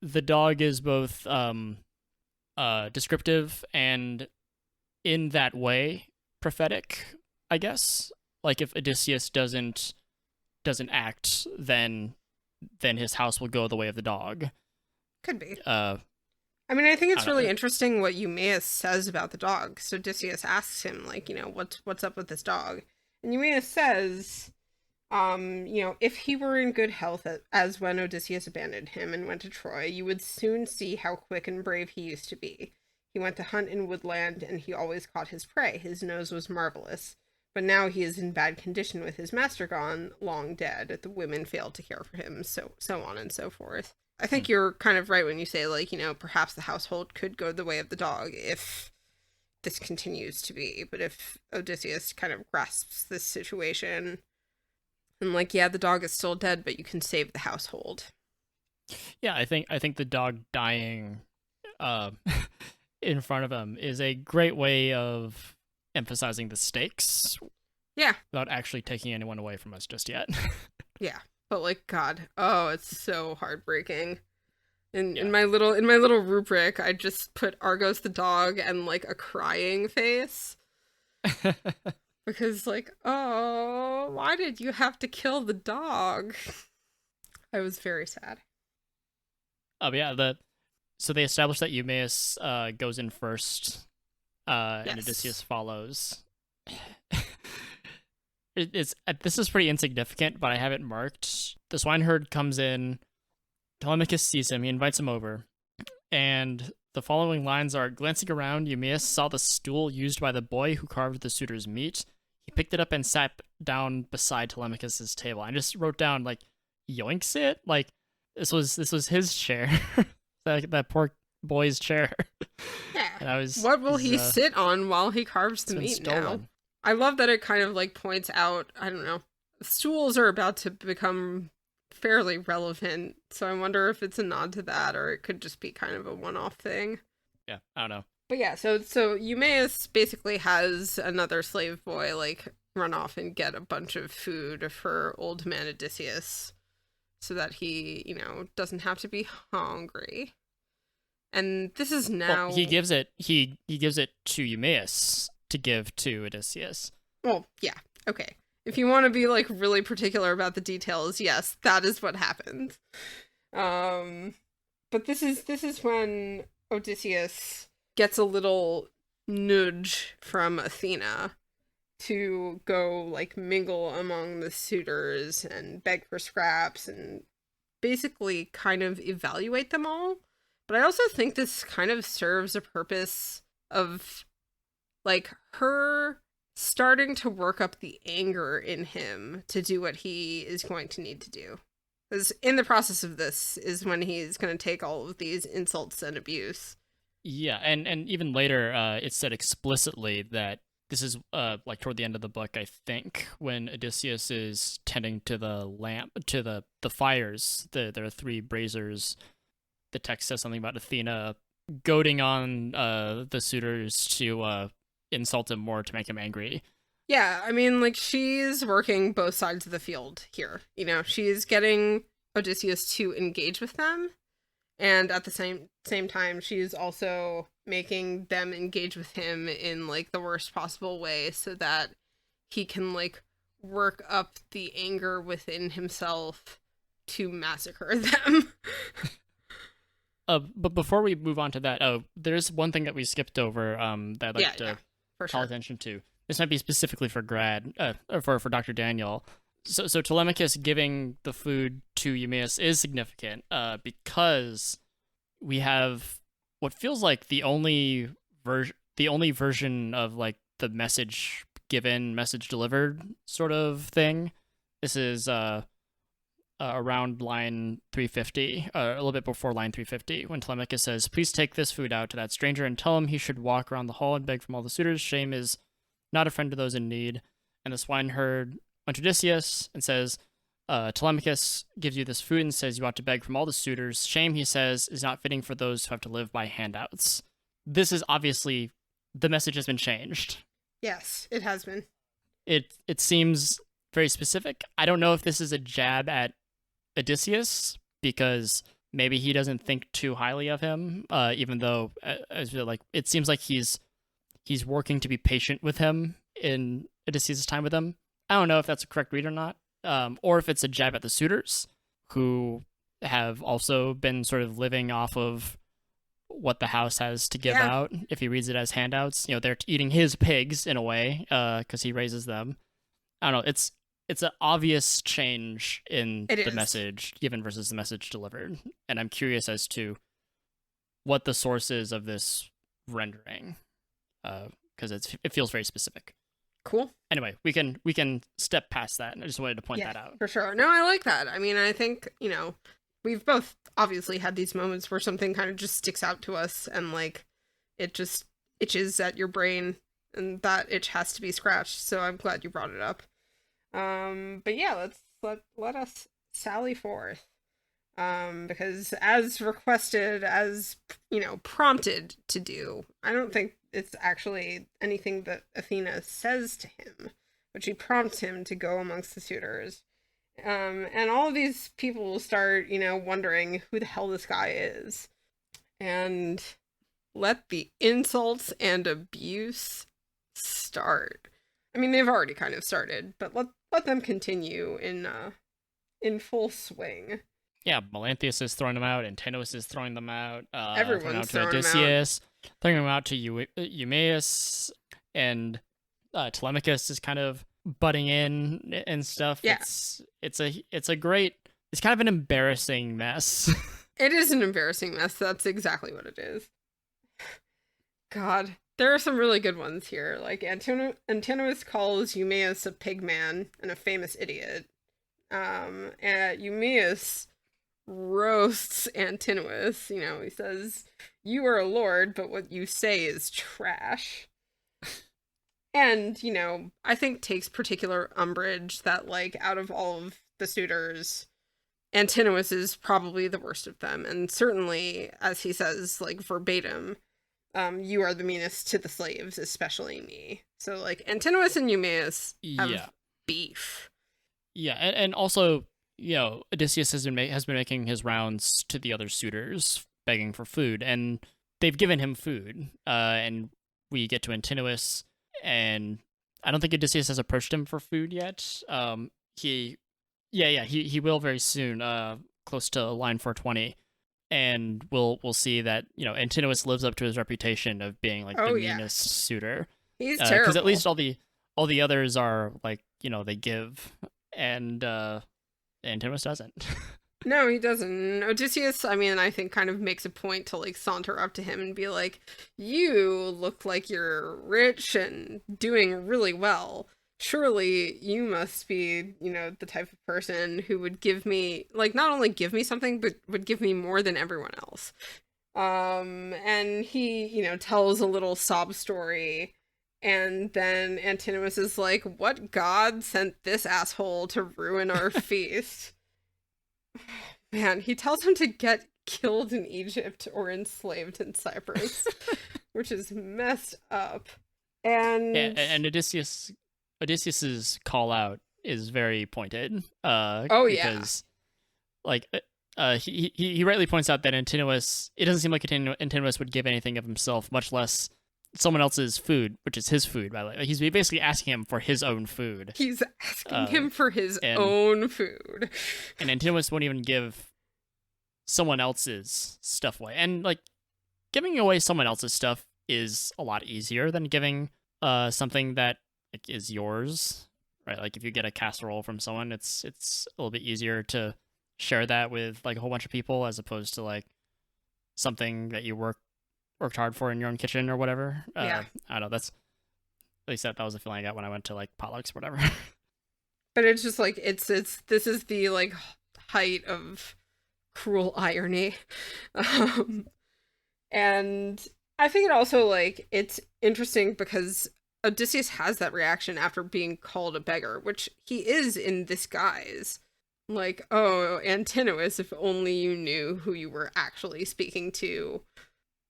The dog is both descriptive and, in that way, prophetic, I guess. Like, if Odysseus doesn't act, then his house will go the way of the dog. Could be. I mean, I think it's really interesting what Eumaeus says about the dog. So Odysseus asks him, like, you know, what's up with this dog? And Eumaeus says, you know, if he were in good health as when Odysseus abandoned him and went to Troy, you would soon see how quick and brave he used to be. He went to hunt in woodland, and he always caught his prey. His nose was marvelous. But now he is in bad condition with his master gone, long dead. The women failed to care for him, so on and so forth. I think you're kind of right when you say, like, you know, perhaps the household could go the way of the dog if this continues to be. But if Odysseus kind of grasps this situation and, like, yeah, the dog is still dead, but you can save the household. Yeah, I think the dog dying in front of him is a great way of emphasizing the stakes. Yeah. Without actually taking anyone away from us just yet. Yeah. But like, God, oh, it's so heartbreaking. In my little rubric, I just put Argos the dog and like a crying face. Because like, oh, why did you have to kill the dog? I was very sad. Oh yeah, so they established that Eumaeus goes in first, and Odysseus follows. This is pretty insignificant, but I have it marked. The swineherd comes in, Telemachus sees him, he invites him over, and the following lines are, glancing around, Eumaeus saw the stool used by the boy who carved the suitor's meat. He picked it up and sat down beside Telemachus's table. I just wrote down, like, yoinks it? Like, this was his chair. that poor boy's chair. Yeah. And what will he sit on while he carves the meat now? I love that it kind of like points out, I don't know, stools are about to become fairly relevant, so I wonder if it's a nod to that or it could just be kind of a one-off thing. Yeah, I don't know. But yeah, so Eumaeus basically has another slave boy like run off and get a bunch of food for old man Odysseus so that he, you know, doesn't have to be hungry. And this is now... Well, he gives it to Eumaeus to give to Odysseus. Well, yeah, okay. If you want to be like really particular about the details, yes, that is what happened. But this is when Odysseus gets a little nudge from Athena to go like mingle among the suitors and beg for scraps and basically kind of evaluate them all. But I also think this kind of serves a purpose of like her starting to work up the anger in him to do what he is going to need to do. Because in the process of this is when he's going to take all of these insults and abuse. Yeah, and even later, it's said explicitly that this is like toward the end of the book, I think, when Odysseus is tending to the lamp, to the fires. There are 3 braziers. The text says something about Athena goading on the suitors to insult him more to make him angry. Yeah, I mean, like, she's working both sides of the field here. You know, she's getting Odysseus to engage with them, and at the same time, she's also making them engage with him in, like, the worst possible way so that he can, like, work up the anger within himself to massacre them. But before we move on to that, there's one thing that we skipped over that I'd like to call attention to. This might be specifically for for Dr. Daniel. So Telemachus giving the food to Eumaeus is significant because we have what feels like the only version of like the message given, message delivered sort of thing. This is around line 350, a little bit before line 350, when Telemachus says, "Please take this food out to that stranger and tell him he should walk around the hall and beg from all the suitors. Shame is not a friend to those in need. And the swineherd went to Odysseus and says, Telemachus gives you this food and says you ought to beg from all the suitors. Shame, he says, is not fitting for those who have to live by handouts. This is obviously, the message has been changed. Yes, it has been. It seems very specific. I don't know if this is a jab at Odysseus, because maybe he doesn't think too highly of him, even though it seems like he's working to be patient with him in Odysseus' time with him. I don't know if that's a correct read or not, or if it's a jab at the suitors, who have also been sort of living off of what the house has to give out. If he reads it as handouts, they're eating his pigs in a way, because he raises them. I don't know. It's an obvious change in the message given versus the message delivered, and I'm curious as to what the source is of this rendering, because it feels very specific. Cool. Anyway, we can step past that, and I just wanted to point that out. For sure. No, I like that. I mean, I think, we've both obviously had these moments where something kind of just sticks out to us, and like it just itches at your brain, and that itch has to be scratched. So I'm glad you brought it up. But yeah, let us sally forth. Because as requested, as prompted to do, I don't think it's actually anything that Athena says to him, but she prompts him to go amongst the suitors. And all of these people will start, wondering who the hell this guy is. And let the insults and abuse start. I mean, they've already kind of started, but let them continue in full swing. Yeah, Melanthius is throwing them out, Antinous is throwing them out. Everyone's throwing them out. Odysseus, throwing them out to Eumaeus, and Telemachus is kind of butting in and stuff. Yeah. It's kind of an embarrassing mess. It is an embarrassing mess. That's exactly what it is. God. There are some really good ones here. Like, Antinous calls Eumaeus a pig man and a famous idiot. And Eumaeus roasts Antinous. He says, "You are a lord, but what you say is trash." And, I think takes particular umbrage that, like, out of all of the suitors, Antinous is probably the worst of them. And certainly, as he says, like, verbatim, you are the meanest to the slaves, especially me. So, like, Antinous and Eumaeus have beef. Yeah, and also, Odysseus has been making his rounds to the other suitors, begging for food, and they've given him food. And we get to Antinous, and I don't think Odysseus has approached him for food yet. He will very soon, close to line 420. And we'll see that Antinous lives up to his reputation of being like the meanest suitor. He's terrible. Because at least all the others are like they give, and Antinous doesn't. No, he doesn't. Odysseus, I mean, I think kind of makes a point to like saunter up to him and be like, "You look like you're rich and doing really well. Surely you must be, the type of person who would give me, like, not only give me something, but would give me more than everyone else." And he, tells a little sob story, and then Antinous is like, "What god sent this asshole to ruin our feast?" Man, he tells him to get killed in Egypt or enslaved in Cyprus, which is messed up. And Odysseus's call out is very pointed. Because, like, he rightly points out that Antinous, it doesn't seem like Antinous would give anything of himself, much less someone else's food, which is his food, by the way. Like, he's basically asking him for his own food. He's asking him for his own food. And Antinous won't even give someone else's stuff away. And, like, giving away someone else's stuff is a lot easier than giving something that is yours, right? Like, if you get a casserole from someone, it's a little bit easier to share that with like a whole bunch of people, as opposed to like something that you worked hard for in your own kitchen or whatever. I don't know. That's at least that was the feeling I got when I went to like potlucks or whatever. But it's just like this is the like height of cruel irony, and I think it also like it's interesting because Odysseus has that reaction after being called a beggar, which he is in this guise. Like, oh, Antinous, if only you knew who you were actually speaking to.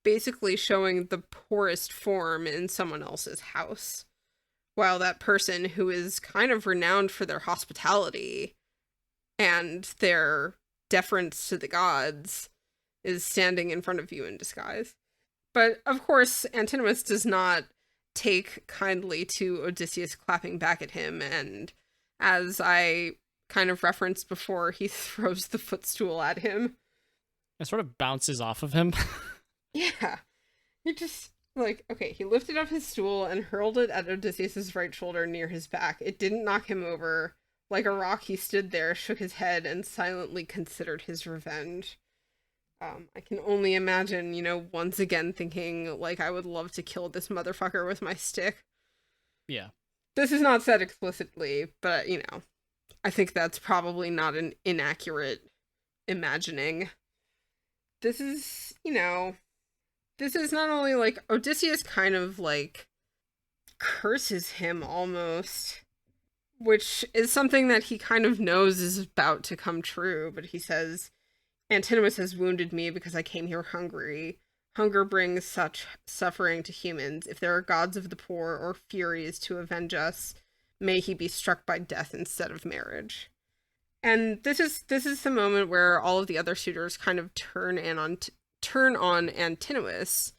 Basically showing the poorest form in someone else's house. While that person who is kind of renowned for their hospitality and their deference to the gods is standing in front of you in disguise. But, of course, Antinous does not take kindly to Odysseus clapping back at him, and as I kind of referenced before, he throws the footstool at him. It sort of bounces off of him. Yeah. He just, like, okay, he lifted up his stool and hurled it at Odysseus' right shoulder near his back. It didn't knock him over. Like a rock, he stood there, shook his head, and silently considered his revenge. I can only imagine, once again thinking, like, I would love to kill this motherfucker with my stick. Yeah. This is not said explicitly, but, I think that's probably not an inaccurate imagining. This is, this is not only, like, Odysseus kind of, like, curses him almost, which is something that he kind of knows is about to come true, but he says, Antinous has wounded me because I came here hungry. Hunger brings such suffering to humans. If there are gods of the poor or furies to avenge us, may he be struck by death instead of marriage. And this is the moment where all of the other suitors kind of turn on Antinous,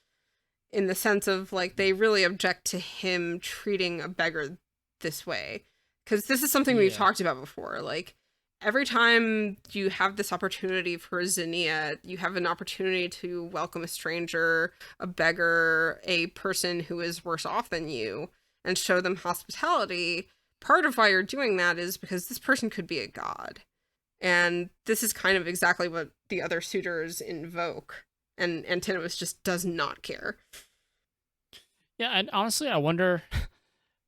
in the sense of, like, they really object to him treating a beggar this way. Because this is something we've talked about before. Like, every time you have this opportunity for Xenia, you have an opportunity to welcome a stranger, a beggar, a person who is worse off than you, and show them hospitality. Part of why you're doing that is because this person could be a god. And this is kind of exactly what the other suitors invoke. And Antinous just does not care. Yeah, and honestly, I wonder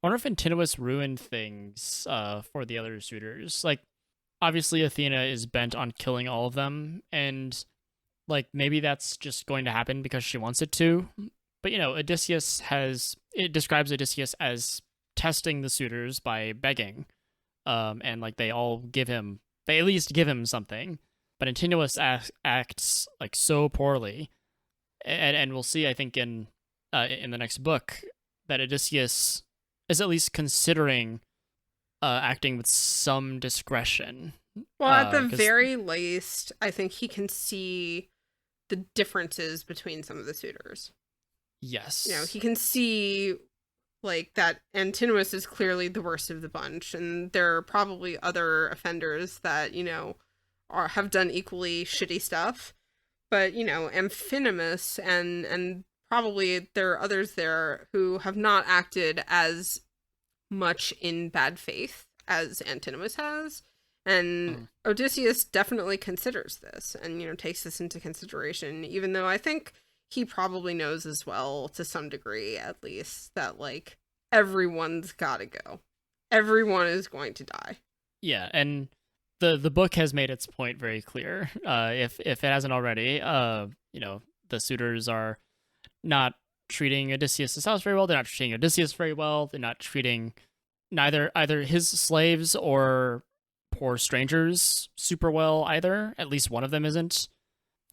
if Antinous ruined things for the other suitors. Like, obviously Athena is bent on killing all of them, and, like, maybe that's just going to happen because she wants it to. But, it describes Odysseus as testing the suitors by begging. And, like, they at least give him something. But Antinous acts, like, so poorly. And we'll see, I think, in the next book, that Odysseus is at least considering acting with some discretion. Well, at the very least, I think he can see the differences between some of the suitors. Yes. He can see, like, that Antinous is clearly the worst of the bunch, and there are probably other offenders that, have done equally shitty stuff. But, Amphinomus and probably there are others there who have not acted as much in bad faith as Antinous has. And Odysseus definitely considers this and, takes this into consideration, even though I think he probably knows as well, to some degree at least, that, like, everyone's gotta go. Everyone is going to die. Yeah, and the book has made its point very clear. If it hasn't already, the suitors are not treating Odysseus' house very well. They're not treating Odysseus very well. They're not treating either his slaves or poor strangers super well either. At least one of them isn't.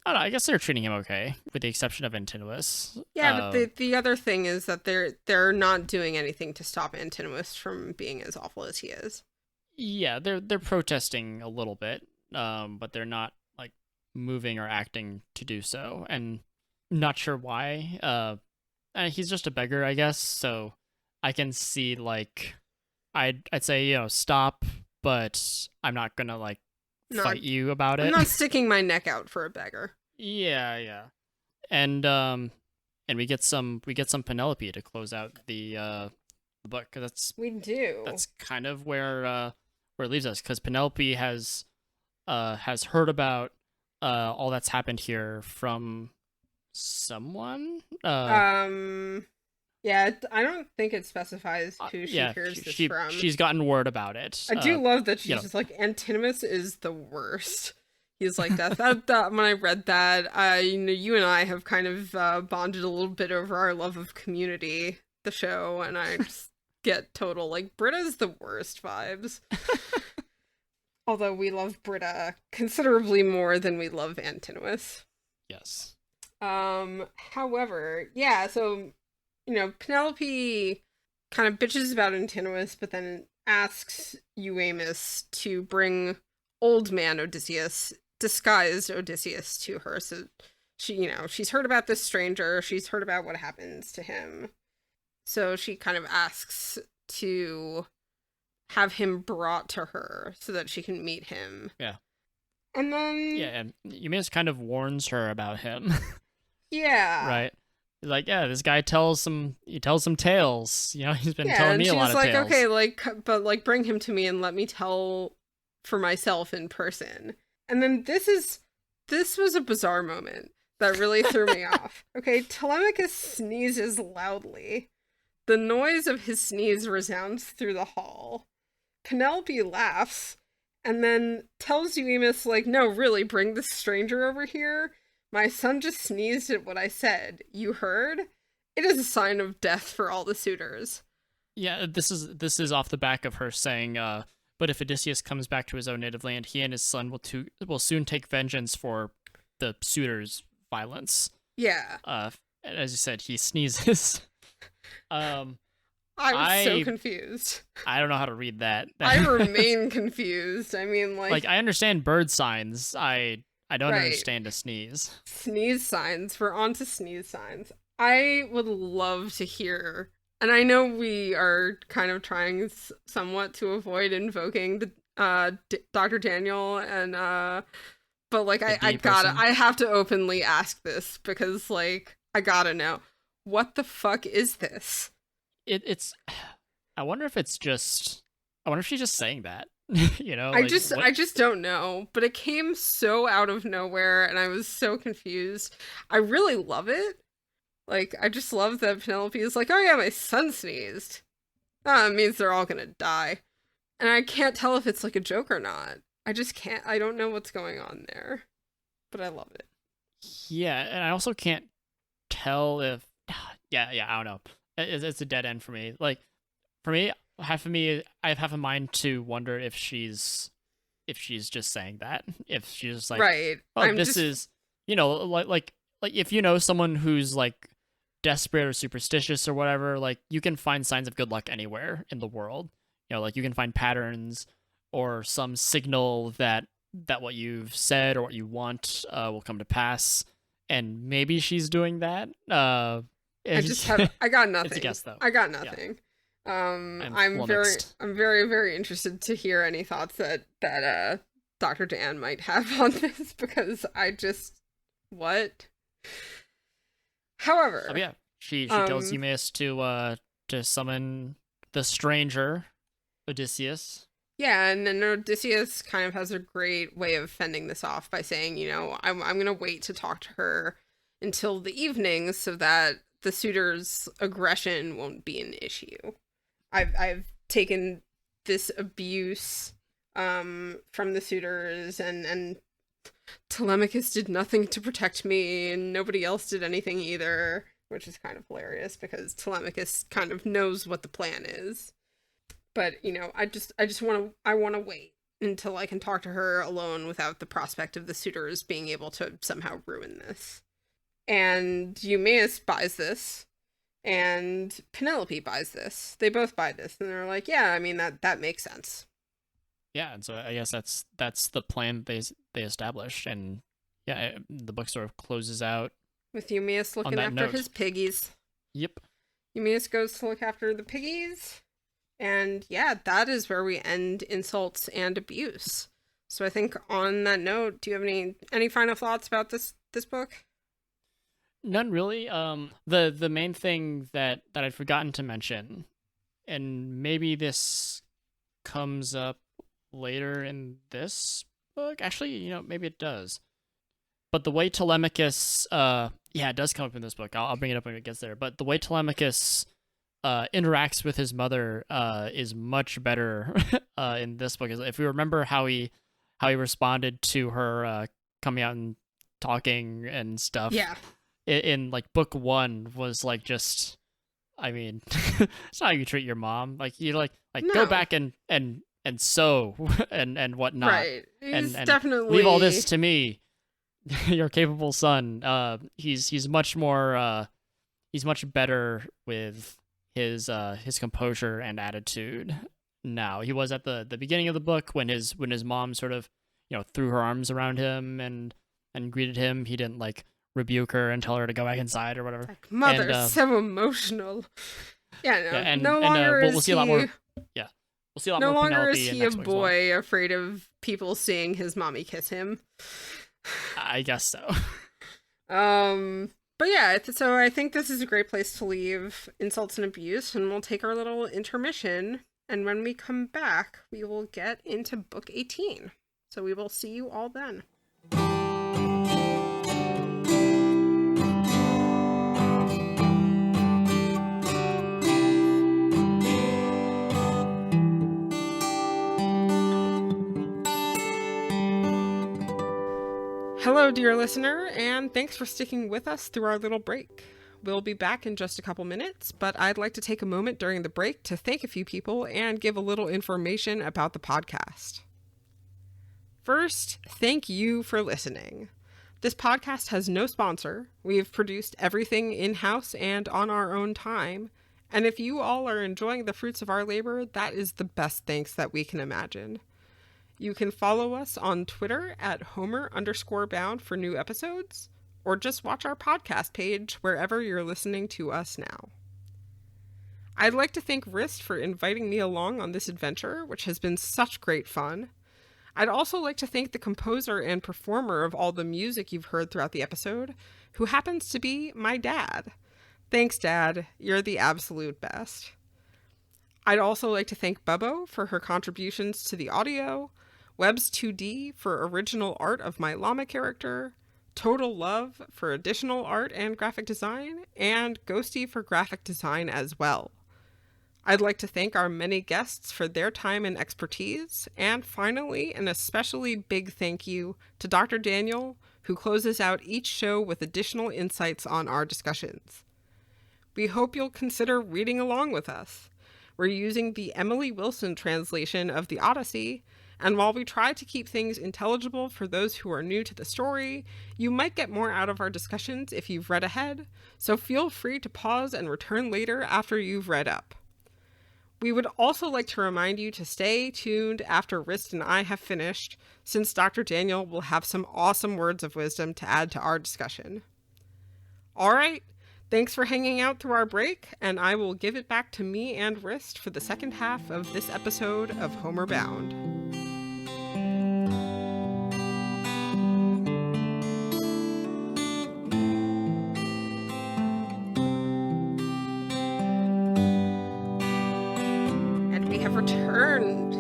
I don't know, I guess they're treating him okay, with the exception of Antinous. Yeah, but the other thing is that they're not doing anything to stop Antinous from being as awful as he is. Yeah, they're protesting a little bit, but they're not, like, moving or acting to do so, and not sure why. He's just a beggar, I guess, so I can see, like, I'd say, stop, but I'm not gonna, like, fight you about it. I'm not sticking my neck out for a beggar. Yeah. And we get some Penelope to close out the book, because we do. That's kind of where it leaves us, because Penelope has heard about all that's happened here from someone. Yeah, I don't think it specifies who she hears this from. She's gotten word about it. I do love that she's just like, Antinous is the worst. He's like that. That when I read that, you and I have kind of bonded a little bit over our love of Community. the show, and I just get total, like, Britta's the worst vibes. Although we love Britta considerably more than we love Antinous. Yes. However, yeah, so, Penelope kind of bitches about Antinous, but then asks Euamus to bring old man Odysseus, disguised Odysseus, to her. So she's heard about this stranger, she's heard about what happens to him. So she kind of asks to have him brought to her so that she can meet him. Yeah. And then... Yeah, and Euamus kind of warns her about him. Yeah. Right? Like, yeah, this guy tells some tales. He's been telling me a lot of like, tales. Okay, but bring him to me and let me tell for myself in person. And then this was a bizarre moment that really threw me off. Okay, Telemachus sneezes loudly. The noise of his sneeze resounds through the hall. Penelope laughs and then tells Euamus, like, no, really, bring this stranger over here. My son just sneezed at what I said. You heard? It is a sign of death for all the suitors. Yeah, this is off the back of her saying, but if Odysseus comes back to his own native land, he and his son will soon take vengeance for the suitors' violence. Yeah. As you said, he sneezes. I was so confused. I don't know how to read that. I remain confused. I mean, like I understand bird signs. I don't understand a sneeze. Sneeze signs. We're on to sneeze signs. I would love to hear, and I know we are kind of trying somewhat to avoid invoking the Dr. Daniel, and but like I have to openly ask this because like I gotta know, what the fuck is this? I wonder if she's just saying that. I just don't know, but it came so out of nowhere and I was so confused. I really love it. Like, I just love that Penelope is like, oh yeah, my son sneezed. It means they're all gonna die. And I can't tell if it's like a joke or not. I don't know what's going on there. But I love it. Yeah, and I also can't tell if I don't know. It's a dead end for me. Like, for me, I have half a mind to wonder if she's just saying that. If she's just like, right. Oh, is like if you know someone who's like desperate or superstitious or whatever, like you can find signs of good luck anywhere in the world. Like you can find patterns or some signal that what you've said or what you want will come to pass. And maybe she's doing that. I got nothing. It's a guess, though. I got nothing. Yeah. I'm very, very interested to hear any thoughts that Dr. Dan might have on this because what? However, yeah, she tells Eumaeus to summon the stranger, Odysseus. Yeah, and then Odysseus kind of has a great way of fending this off by saying, I'm going to wait to talk to her until the evening so that the suitor's aggression won't be an issue. I've taken this abuse from the suitors, and Telemachus did nothing to protect me, and nobody else did anything either, which is kind of hilarious because Telemachus kind of knows what the plan is. But, I want to wait until I can talk to her alone without the prospect of the suitors being able to somehow ruin this. And Eumaeus buys this, and Penelope buys this. They both buy this, and they're like, yeah, I mean, that makes sense. Yeah, and so I guess that's the plan they established, and yeah, the book sort of closes out with Eumaeus looking after his piggies. Yep. Eumaeus goes to look after the piggies. And yeah, that is where we end insults and abuse. So I think on that note, do you have any final thoughts about this book? None really. The main thing that I'd forgotten to mention, and maybe this comes up later in this book. Actually, maybe it does. But the way Telemachus, it does come up in this book. I'll bring it up when it gets there. But the way Telemachus interacts with his mother is much better in this book. If we remember how he responded to her coming out and talking and stuff, yeah, in like book 1 was like just I mean, it's not how you treat your mom. Like you go No. back and sew and whatnot, Right. He's and definitely leave all this to me, your capable son. He's much more. He's much better with his composure and attitude now. He was at the beginning of the book when his mom sort of threw her arms around him and greeted him. He didn't like rebuke her and tell her to go back inside or whatever. like, mother, And, so emotional. Yeah, no. yeah, and no longer we'll is see a lot he. more. Yeah, we'll see a lot No more longer is Penelope in he a next book as well. boy afraid of people seeing his mommy kiss him. I guess so. But yeah, so I think this is a great place to leave insults and abuse, and we'll take our little intermission. And when we come back, we will get into book 18. So we will see you all then. Hello, dear listener, and thanks for sticking with us through our little break. We'll be back in just a couple minutes, but I'd like to take a moment during the break to thank a few people and give a little information about the podcast. First, thank you for listening. This podcast has no sponsor. We've produced everything in-house and on our own time, and if you all are enjoying the fruits of our labor, that is the best thanks that we can imagine. You can follow us on Twitter at Homer_bound for new episodes, or just watch our podcast page wherever you're listening to us now. I'd like to thank Wriste for inviting me along on this adventure, which has been such great fun. I'd also like to thank the composer and performer of all the music you've heard throughout the episode, who happens to be my dad. Thanks, Dad. You're the absolute best. I'd also like to thank Bubbo for her contributions to the audio, Webs2D for original art of my llama character, Total Love for additional art and graphic design, and Ghosty for graphic design as well. I'd like to thank our many guests for their time and expertise, and finally, an especially big thank you to Dr. Daniel, who closes out each show with additional insights on our discussions. We hope you'll consider reading along with us. We're using the Emily Wilson translation of the Odyssey, and while we try to keep things intelligible for those who are new to the story, you might get more out of our discussions if you've read ahead, so feel free to pause and return later after you've read up. We would also like to remind you to stay tuned after Wriste and I have finished, since Dr. Daniel will have some awesome words of wisdom to add to our discussion. All right, thanks for hanging out through our break, and I will give it back to me and Wriste for the second half of this episode of Homer Bound. Returned.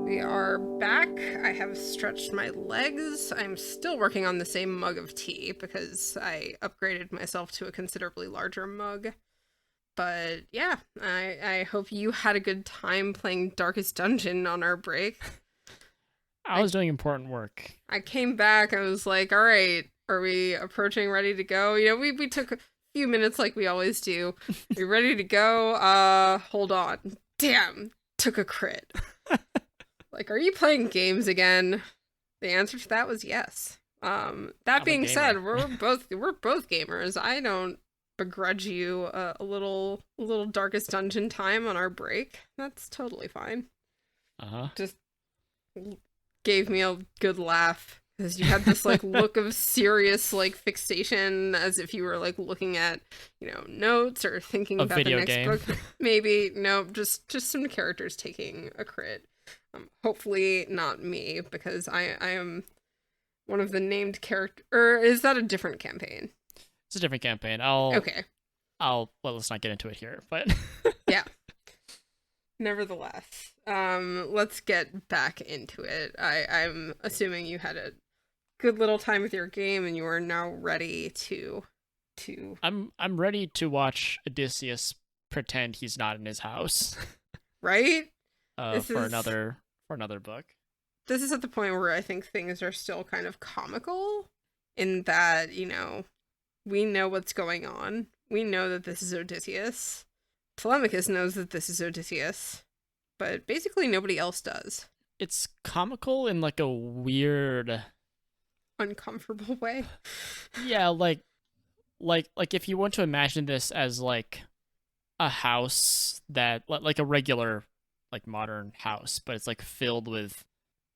We are back. I have stretched my legs. I'm still working on the same mug of tea because I upgraded myself to a considerably larger mug. But yeah, I hope you had a good time playing Darkest Dungeon on our break. I was doing important work. I came back. I was like, all right, are we approaching ready to go? We took a few minutes like we always do. Are you ready to go? Hold on. Damn. Took a crit. Like, are you playing games again? The answer to that was yes. That being said, we're both gamers. I don't begrudge you a little Darkest Dungeon time on our break. That's totally fine. Just gave me a good laugh because you had this like look of serious like fixation, as if you were like looking at notes or thinking about the next book. Maybe no, just some characters taking a crit. Hopefully not me, because I am one of the named character. Or is that a different campaign? It's a different campaign. Okay. Well, let's not get into it here, but yeah. Nevertheless, let's get back into it. I'm assuming you had a good little time with your game, and you are now ready to. I'm ready to watch Odysseus pretend he's not in his house. Right? For another book. This is at the point where I think things are still kind of comical, in that we know what's going on. We know that this is Odysseus. Telemachus knows that this is Odysseus, but basically nobody else does. It's comical in like a weird, Uncomfortable way. yeah, like if you want to imagine this as like a house that like a regular like modern house, but it's like filled with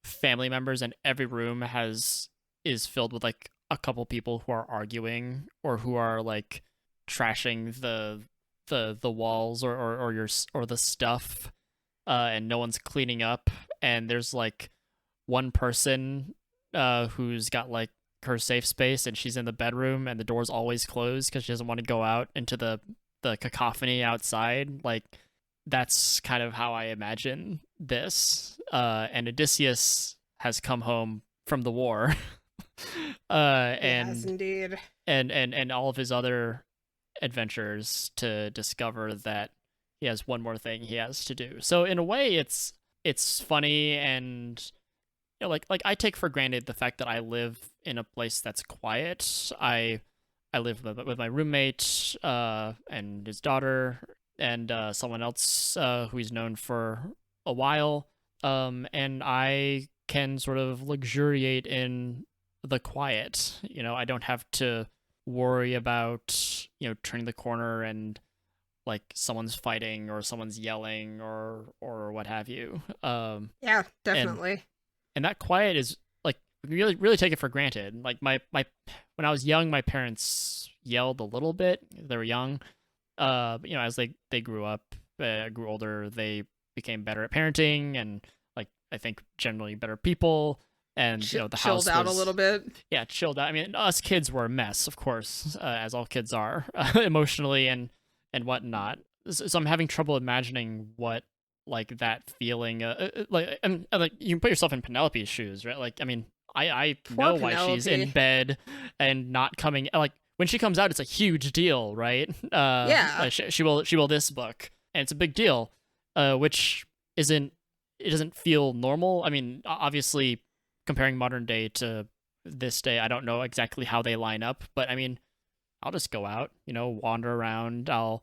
family members, and every room is filled with like a couple people who are arguing or who are like trashing the walls or your or the stuff, and no one's cleaning up, and there's like one person who's got like her safe space, and she's in the bedroom and the door's always closed because she doesn't want to go out into the cacophony outside. Like that's kind of how I imagine this. And Odysseus has come home from the war. Yes, indeed. And all of his other adventures to discover that he has one more thing he has to do. So in a way it's funny, and you know, like I take for granted the fact that I live in a place that's quiet. I live with my roommate and his daughter and someone else who he's known for a while. And I can sort of luxuriate in the quiet. You know, I don't have to worry about, you know, turning the corner and like someone's fighting or someone's yelling or what have you. Yeah, definitely. And that quiet is like really take it for granted. Like my when I was young, my parents yelled a little bit. They were young. But, you know, as they grew up, grew older, they became better at parenting and like I think generally better people. And you know, the house chilled out a little bit. Yeah, chilled out. I mean, us kids were a mess, of course, as all kids are, emotionally and whatnot. So I'm having trouble imagining what like that feeling, like you can put yourself in Penelope's shoes, right? Like, I mean, I know why she's in bed and not coming. Like when she comes out, it's a huge deal, right? Yeah. She will this book, and it's a big deal, which it doesn't feel normal. I mean, obviously, comparing modern day to this day, I don't know exactly how they line up, but I mean, I'll just go out, you know, wander around. I'll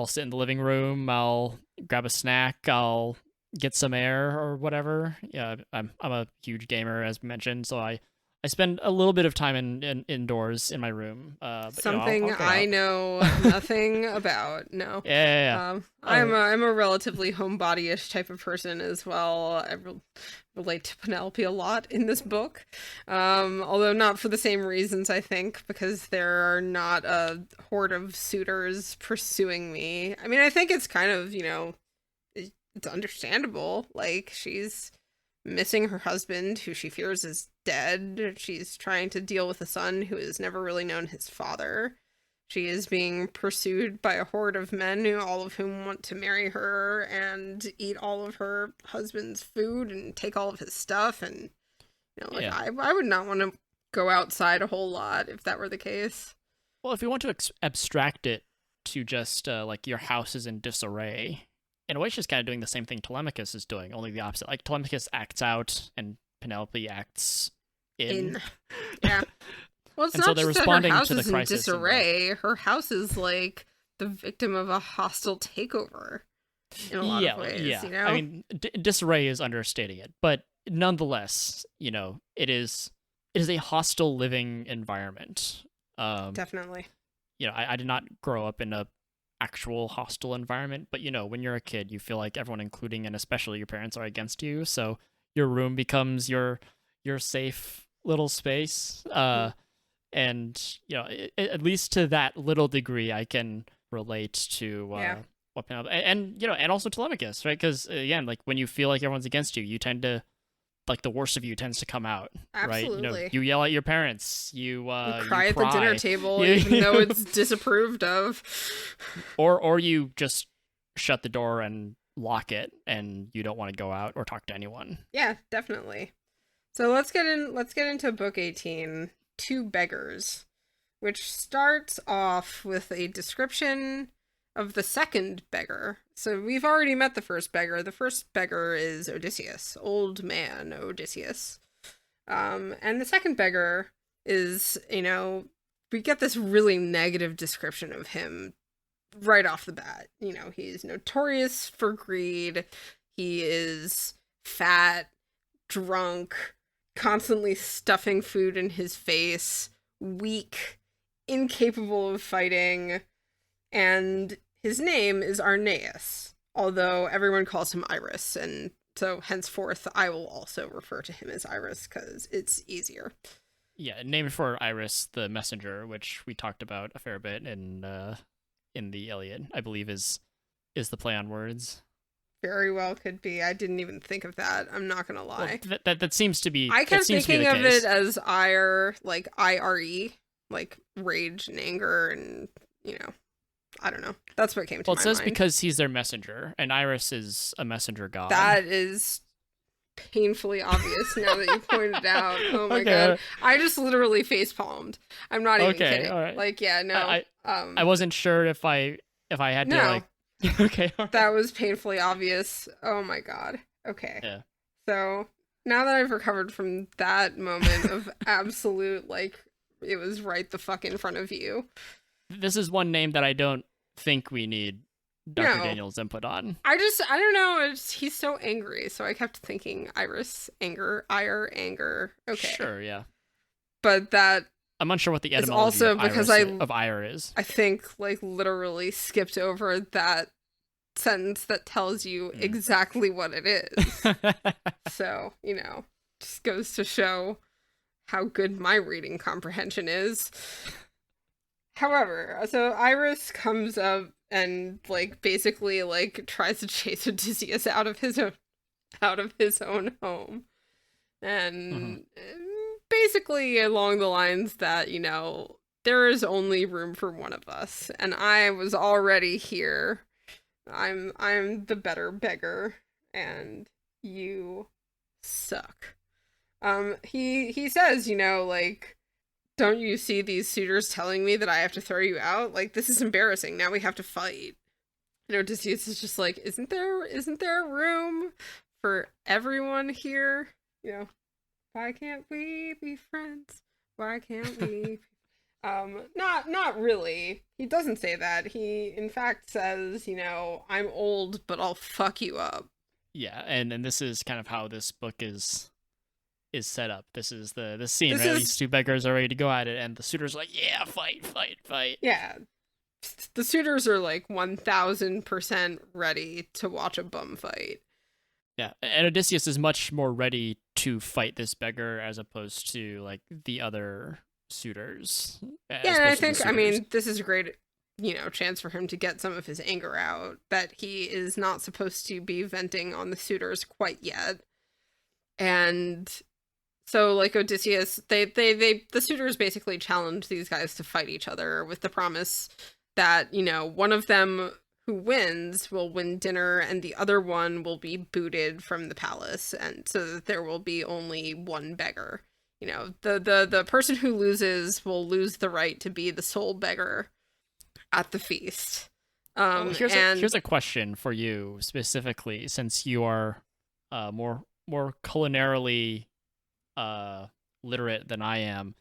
sit in the living room. I'll grab a snack. I'll get some air or whatever. Yeah, I'm a huge gamer, as mentioned, so I spend a little bit of time indoors in my room. But, Something you know, I know nothing about. No. Yeah. I'm a relatively homebody-ish type of person as well. I relate to Penelope a lot in this book, although not for the same reasons, I think, because there are not a horde of suitors pursuing me. I mean, I think it's kind of, you know, it's understandable. Like, she's missing her husband, who she fears is dead. She's trying to deal with a son who has never really known his father. She is being pursued by a horde of men, who all of whom want to marry her and eat all of her husband's food and take all of his stuff. And you know, like Yeah. I would not want to go outside a whole lot if that were the case. Well, if you want to abstract it to just like your house is in disarray, in a way, she's kind of doing the same thing Telemachus is doing, only the opposite. Like Telemachus acts out, and Penelope acts in. Yeah. Well, it's and not so they're just responding that her house to the is in crisis. disarray. Her house is like the victim of a hostile takeover in a lot of ways. Yeah. You know? I mean, disarray is understating it, but nonetheless, you know, it is a hostile living environment. Definitely. You know, I did not grow up in a actual hostile environment, but you know, when you're a kid, you feel like everyone, including and especially your parents, are against you, so your room becomes your safe little space. And you know, at least to that little degree, I can relate to what Penelope, and you know, and also Telemachus, right? Because again, like when you feel like everyone's against you, you tend to, like, the worst of you tends to come out. Absolutely. Right? You know, you yell at your parents. You cry at the dinner table, You- even though it's disapproved of. or you just shut the door and lock it, and you don't want to go out or talk to anyone. Yeah, definitely. So let's get into book 18, Two Beggars, which starts off with a description of the second beggar. So we've already met the first beggar. The first beggar is Odysseus, old man Odysseus. And the second beggar is, you know, we get this really negative description of him right off the bat. He's notorious for greed. He is fat, drunk, constantly stuffing food in his face, weak, incapable of fighting, and his name is Arneus, although everyone calls him Irus, and so henceforth I will also refer to him as Irus because it's easier. Yeah, named for Irus, the messenger, which we talked about a fair bit in the Iliad, I believe is the play on words. Very well could be. I didn't even think of that. I'm not gonna lie. Well, that seems to be. I kept thinking of case. it as ire, like IRE, like rage and anger, and I don't know. That's what came to my mind. Well, it says because he's their messenger, and Irus is a messenger god. That is painfully obvious now that you pointed out. Oh my god. I just literally facepalmed. I'm not even kidding. All right. Like, yeah, no. I wasn't sure if I had to like okay. Right. That was painfully obvious. Oh my god. Okay. Yeah. So, now that I've recovered from that moment of absolute, like, it was right the fuck in front of you. This is one name that I don't think we need Dr. Daniel's input on. I don't know. He's so angry, so I kept thinking Irus, anger, ire, anger. Okay. Sure, yeah. But that I'm unsure what the etymology also of because of ire is. I think, like, literally skipped over that sentence that tells you exactly what it is. So, just goes to show how good my reading comprehension is. However, so Irus comes up and, like, basically, like, tries to chase Odysseus out of his own home. And basically along the lines that, there is only room for one of us, and I was already here. I'm the better beggar, and you suck. He says, like, don't you see these suitors telling me that I have to throw you out? Like, this is embarrassing. Now we have to fight. Odysseus is just like, isn't there room for everyone here? Why can't we be friends? Why can't we? Not really. He doesn't say that. He, in fact, says, I'm old, but I'll fuck you up. Yeah, and this is kind of how this book is set up. This is the scene, right? These two beggars are ready to go at it, and the suitors are like, yeah, fight. Yeah. The suitors are like 1000% ready to watch a bum fight. Yeah, and Odysseus is much more ready to fight this beggar as opposed to, like, the other suitors. Yeah, and I think, this is a great, chance for him to get some of his anger out, that he is not supposed to be venting on the suitors quite yet. And so, like, Odysseus, the suitors basically challenge these guys to fight each other with the promise that, one of them who wins will win dinner and the other one will be booted from the palace, and so that there will be only one beggar. The person who loses will lose the right to be the sole beggar at the feast. Here's a question for you specifically, since you are more culinarily literate than I am.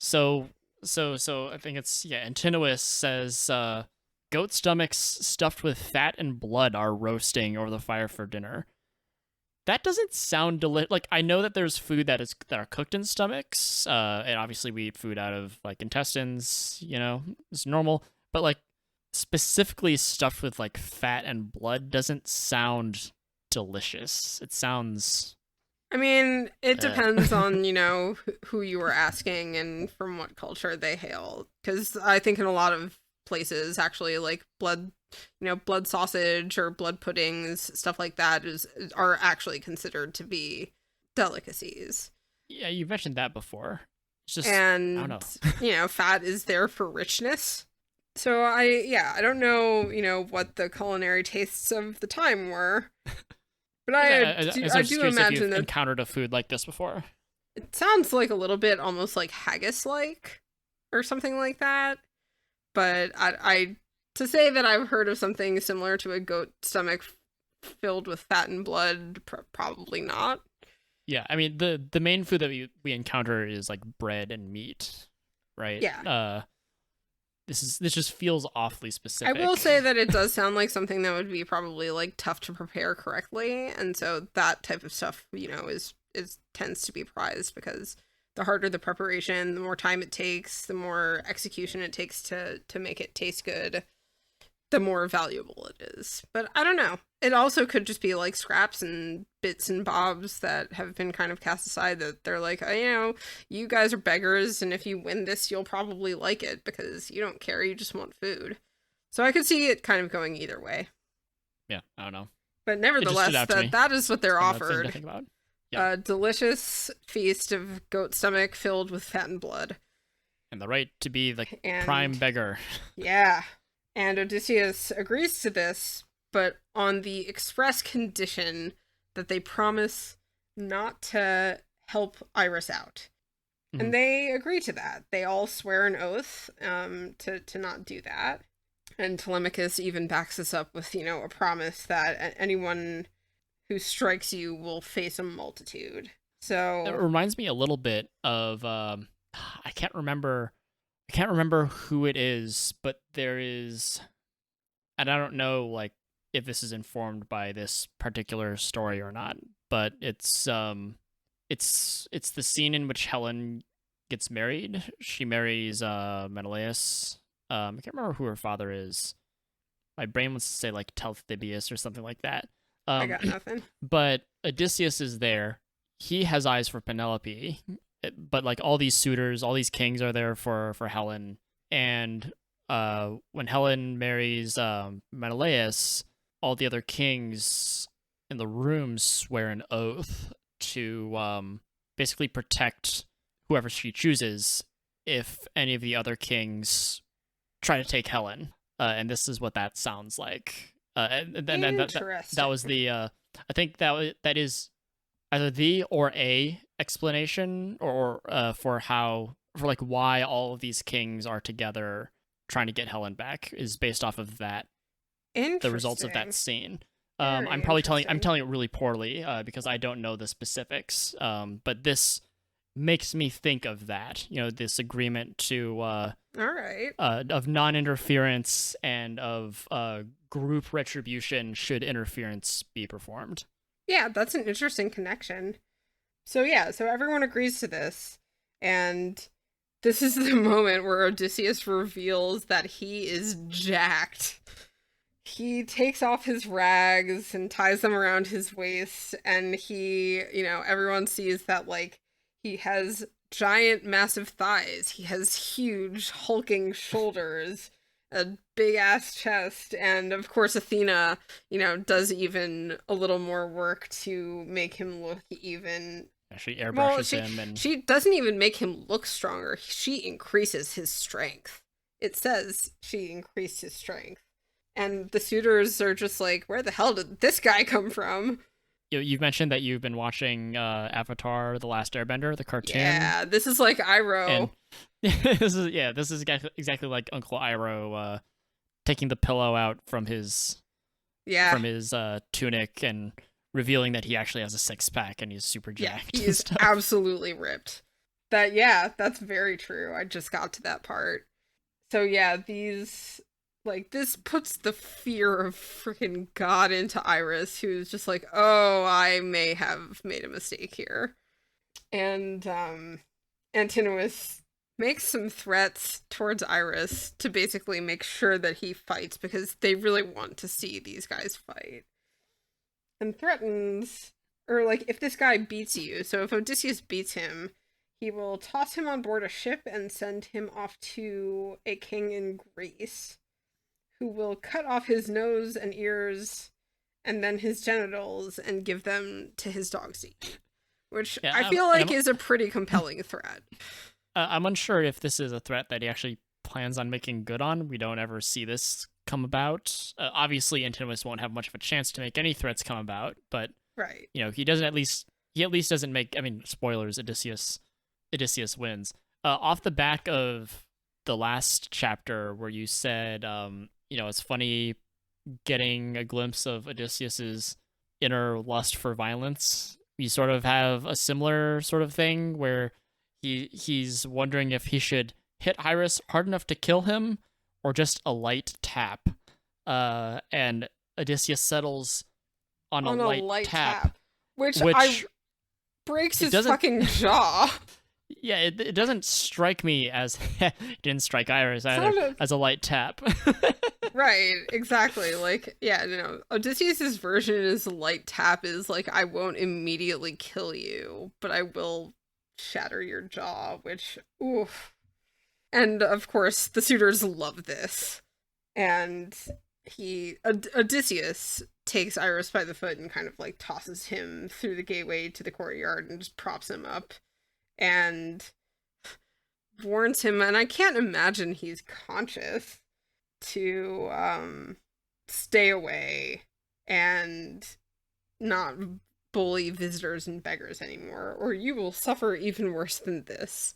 So I think it's Antinous says goat stomachs stuffed with fat and blood are roasting over the fire for dinner. That doesn't sound delicious. Like, I know that there's food that are cooked in stomachs, and obviously we eat food out of, like, intestines, it's normal, but, like, specifically stuffed with, like, fat and blood doesn't sound delicious. It sounds... it depends on, who you were asking and from what culture they hail. Because I think in a lot of places, actually, like, blood sausage or blood puddings, stuff like that are actually considered to be delicacies. Yeah, you mentioned that before. It's just, and, I don't know. Fat is there for richness. So I don't know, what the culinary tastes of the time were. But I do imagine that encountered a food like this before. It sounds like a little bit almost like haggis-like or something like that. But I to say that I've heard of something similar to a goat stomach filled with fat and blood, probably not. Yeah, the main food that we encounter is, like, bread and meat, right? Yeah. this just feels awfully I specific. will say that it does sound like something that would be probably like tough to prepare correctly, and so that type of stuff, is tends to be prized because the harder the preparation, the more time it takes, the more execution it takes to make it taste good, the more valuable it is. But I don't know. It also could just be like scraps and bits and bobs that have been kind of cast aside, that they're like, oh, you guys are beggars, and if you win this, you'll probably like it because you don't care, you just want food. So I could see it kind of going either way. Yeah, I don't know. But nevertheless, that is what they're Another thing to offered. think about. Yeah. A delicious feast of goat stomach filled with fat and blood. And the right to be the And prime beggar. yeah. And Odysseus agrees to this, but on the express condition that they promise not to help Irus out. Mhm. And they agree to that. They all swear an oath to not do that. And Telemachus even backs this up with, a promise that anyone who strikes you will face a multitude. So it reminds me a little bit of I can't remember who it is, but there is, and I don't know like if this is informed by this particular story or not, but it's the scene in which Helen gets married. She marries Menelaus. I can't remember who her father is. My brain wants to say like Talthybius or something like that. I got nothing. But Odysseus is there. He has eyes for Penelope, but like all these suitors, all these kings are there for Helen. And when Helen marries Menelaus, all the other kings in the room swear an oath to basically protect whoever she chooses if any of the other kings try to take Helen. And this is what that sounds like. And then that was the I think that is either the or a explanation or for like why all of these kings are together trying to get Helen back is based off of that, the results of that scene. I'm telling it really poorly because I don't know the specifics. But this makes me think of that, this agreement to all right, of non-interference and of group retribution should interference be performed. Yeah, that's an interesting connection. So everyone agrees to this, and this is the moment where Odysseus reveals that he is jacked. He takes off his rags and ties them around his waist, and he, everyone sees that, like, he has giant, massive thighs. He has huge, hulking shoulders, a big-ass chest, and, of course, Athena, does even a little more work to make him look even... She airbrushes him, and... She doesn't even make him look stronger. She increases his strength. It says she increased his strength. And the suitors are just like, where the hell did this guy come from? You've mentioned that you've been watching Avatar: The Last Airbender, the cartoon. Yeah, this is like Iroh. This is exactly like Uncle Iroh taking the pillow out from his tunic and revealing that he actually has a six-pack and he's super jacked. Yeah, he is absolutely ripped. That's very true. I just got to that part. So yeah, this puts the fear of freaking God into Irus, who's just like, oh, I may have made a mistake here. And Antinous makes some threats towards Irus to basically make sure that he fights, because they really want to see these guys fight. And threatens, or like, if this guy beats you, so if Odysseus beats him, he will toss him on board a ship and send him off to a king in Greece, who will cut off his nose and ears and then his genitals and give them to his dogs to eat. Which I feel like is a pretty compelling threat. I'm unsure if this is a threat that he actually plans on making good on. We don't ever see this come about. Obviously, Antinous won't have much of a chance to make any threats come about, but right. He at least doesn't make. I mean, spoilers. Odysseus wins. Off the back of the last chapter where you said, it's funny getting a glimpse of Odysseus's inner lust for violence. You sort of have a similar sort of thing where he's wondering if he should hit Irus hard enough to kill him, or just a light tap. And Odysseus settles on a On a light light tap, tap, which I which breaks it his doesn't. fucking jaw. Yeah, it doesn't strike me as it didn't strike Irus either Sounded as a light tap. right, exactly. Like, yeah, Odysseus's version is light tap is like, I won't immediately kill you, but I will shatter your jaw, which, oof. And of course, the suitors love this. And Odysseus takes Irus by the foot and kind of like tosses him through the gateway to the courtyard and just props him up and warns him, and I can't imagine he's conscious, to stay away and not bully visitors and beggars anymore, or you will suffer even worse than this.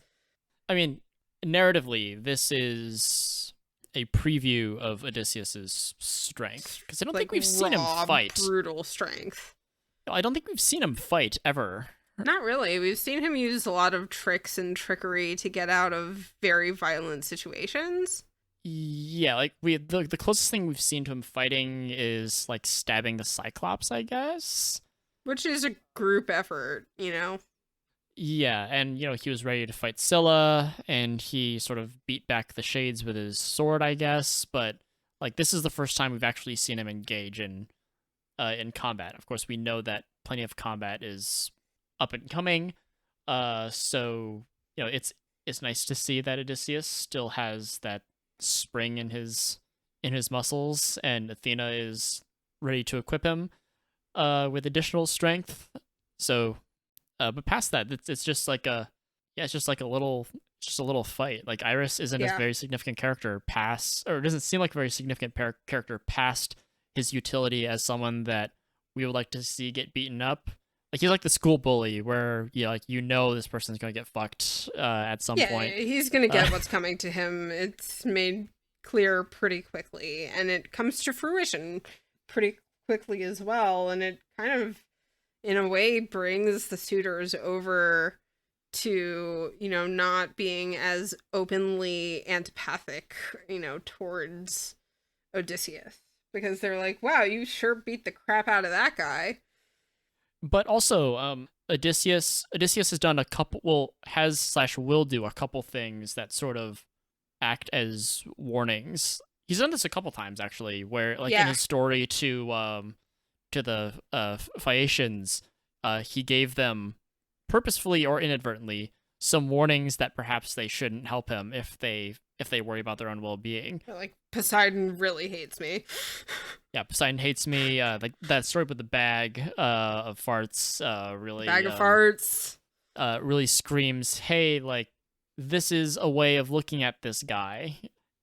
I mean, narratively, this is a preview of Odysseus's strength, because I don't think we've seen him fight. Brutal strength. I don't think we've seen him fight ever. Not really. We've seen him use a lot of tricks and trickery to get out of very violent situations. Yeah, like the closest thing we've seen to him fighting is like stabbing the Cyclops, I guess. Which is a group effort, Yeah, and he was ready to fight Scylla, and he sort of beat back the shades with his sword, I guess. But like this is the first time we've actually seen him engage in combat. Of course, we know that plenty of combat is up and coming. So it's nice to see that Odysseus still has that spring in his muscles, and Athena is ready to equip him with additional strength. So, but past that, it's just like it's just a little fight. Like Irus isn't a very significant character or it doesn't seem like a very significant character past his utility as someone that we would like to see get beaten up. Like he's like the school bully where this person's gonna get fucked at some point. Yeah, he's gonna get what's coming to him. It's made clear pretty quickly, and it comes to fruition pretty quickly as well. And it kind of, in a way, brings the suitors over to not being as openly antipathic, towards Odysseus, because they're like, "Wow, you sure beat the crap out of that guy." But also, Odysseus has done a couple, will do a couple things that sort of act as warnings. He's done this a couple times actually, where in his story to the Phaeacians, he gave them purposefully or inadvertently some warnings that perhaps they shouldn't help him if they worry about their own well-being. Like, Poseidon really hates me. Yeah, Poseidon hates me. Like that story with the bag of farts really bag of farts really screams, hey, like this is a way of looking at this guy.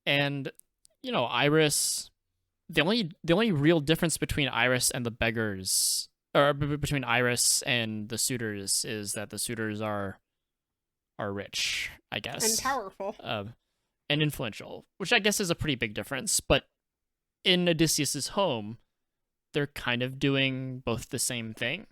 And Irus, the only real difference between Irus and the beggars, or between Irus and the suitors, is that the suitors are rich, I guess, and powerful, and influential, which I guess is a pretty big difference. But in Odysseus's home, they're kind of doing both the same thing,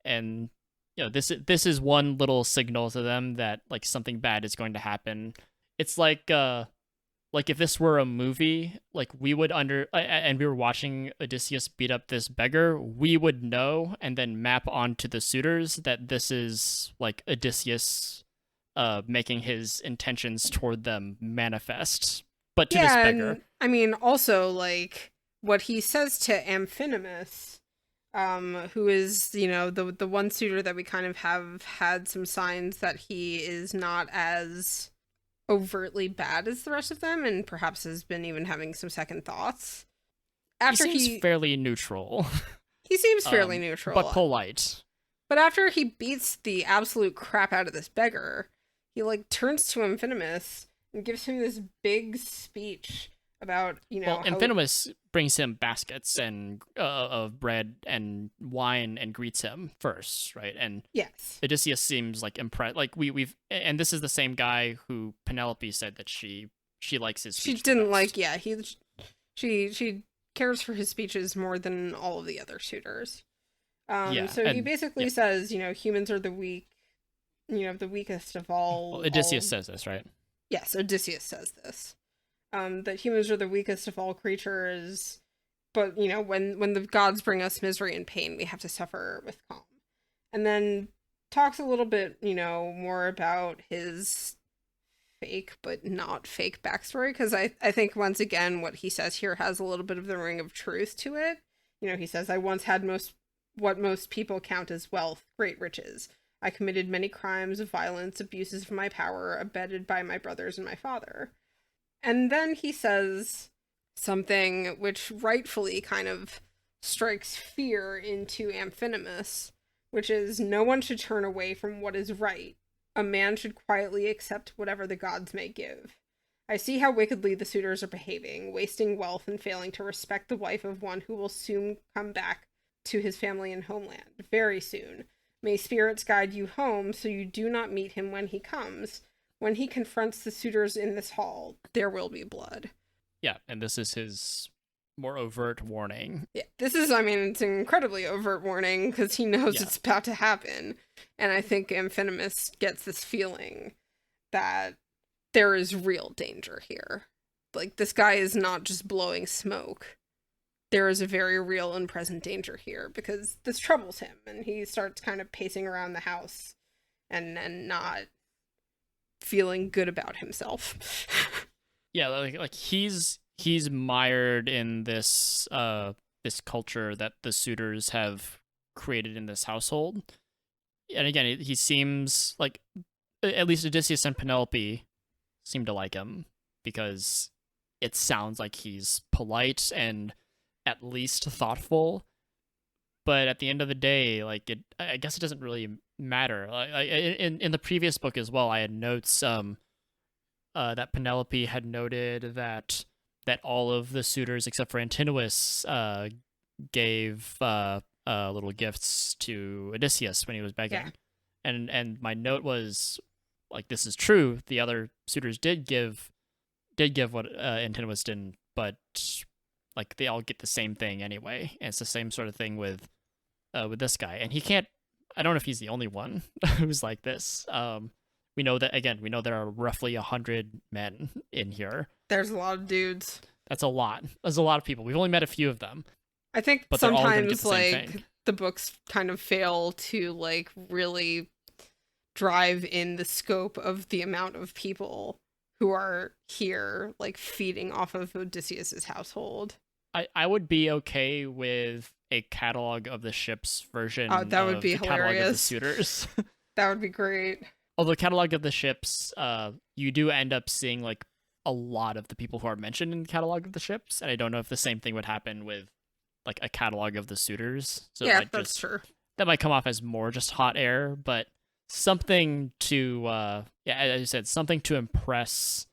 and this is one little signal to them that like something bad is going to happen. It's like if this were a movie, like we would and we were watching Odysseus beat up this beggar, we would know and then map onto the suitors that this is like Odysseus making his intentions toward them manifest, but to this beggar. And, I mean, also like what he says to Amphinomus, who is the one suitor that we kind of have had some signs that he is not as overtly bad as the rest of them, and perhaps has been even having some second thoughts. After he seems fairly neutral. He seems fairly neutral, but polite. But after he beats the absolute crap out of this beggar, he like turns to Amphinomus and gives him this big speech about Amphinomus brings him baskets and of bread and wine and greets him first, right? And yes, Odysseus seems like impressed. Like we've and this is the same guy who Penelope said that she likes his speech. She didn't like. Yeah, she cares for his speeches more than all of the other suitors. So he basically says, humans are the weak, the weakest of all. Odysseus says this, right? Yes, Odysseus says this. that humans are the weakest of all creatures, but when the gods bring us misery and pain, we have to suffer with calm. And then talks a little bit, more about his fake but not fake backstory, because I think once again what he says here has a little bit of the ring of truth to it. He says, I once had what most people count as wealth, great riches. I committed many crimes of violence, abuses of my power, abetted by my brothers and my father. And then he says something which rightfully kind of strikes fear into Amphinomus, which is, no one should turn away from what is right. A man should quietly accept whatever the gods may give. I see how wickedly the suitors are behaving, wasting wealth and failing to respect the wife of one who will soon come back to his family and homeland. Very soon. May spirits guide you home so you do not meet him when he comes. When he confronts the suitors in this hall, there will be blood. Yeah, and this is his more overt warning. Yeah, it's an incredibly overt warning because he knows it's about to happen. And I think Amphinomus gets this feeling that there is real danger here. Like, this guy is not just blowing smoke. There is a very real and present danger here because this troubles him, and he starts kind of pacing around the house and not feeling good about himself. Yeah, like he's mired in this this culture that the suitors have created in this household. And again, he seems like, at least Odysseus and Penelope seem to like him because it sounds like he's polite and at least thoughtful. But at the end of the day, like, I guess it doesn't really matter. In the previous book as well, I had notes that Penelope had noted that all of the suitors except for Antinous gave little gifts to Odysseus when he was begging. Yeah. And my note was, like, this is true. The other suitors did give what Antinous didn't, but like, they all get the same thing anyway. And it's the same sort of thing with this guy. And he can't. I don't know if he's the only one who's like this. We know there are roughly 100 men in here. There's a lot of dudes. That's a lot. There's a lot of people. We've only met a few of them. I think sometimes the books kind of fail to like really drive in the scope of the amount of people who are here, like, feeding off of Odysseus's household. I would be okay with a catalog of the ships version. Oh, that would be hilarious. Catalog of the suitors. That would be great. Although catalog of the ships, you do end up seeing like a lot of the people who are mentioned in the catalog of the ships, and I don't know if the same thing would happen with like a catalog of the suitors. So yeah, that's true. That might come off as more just hot air, but something to as you said, something to impress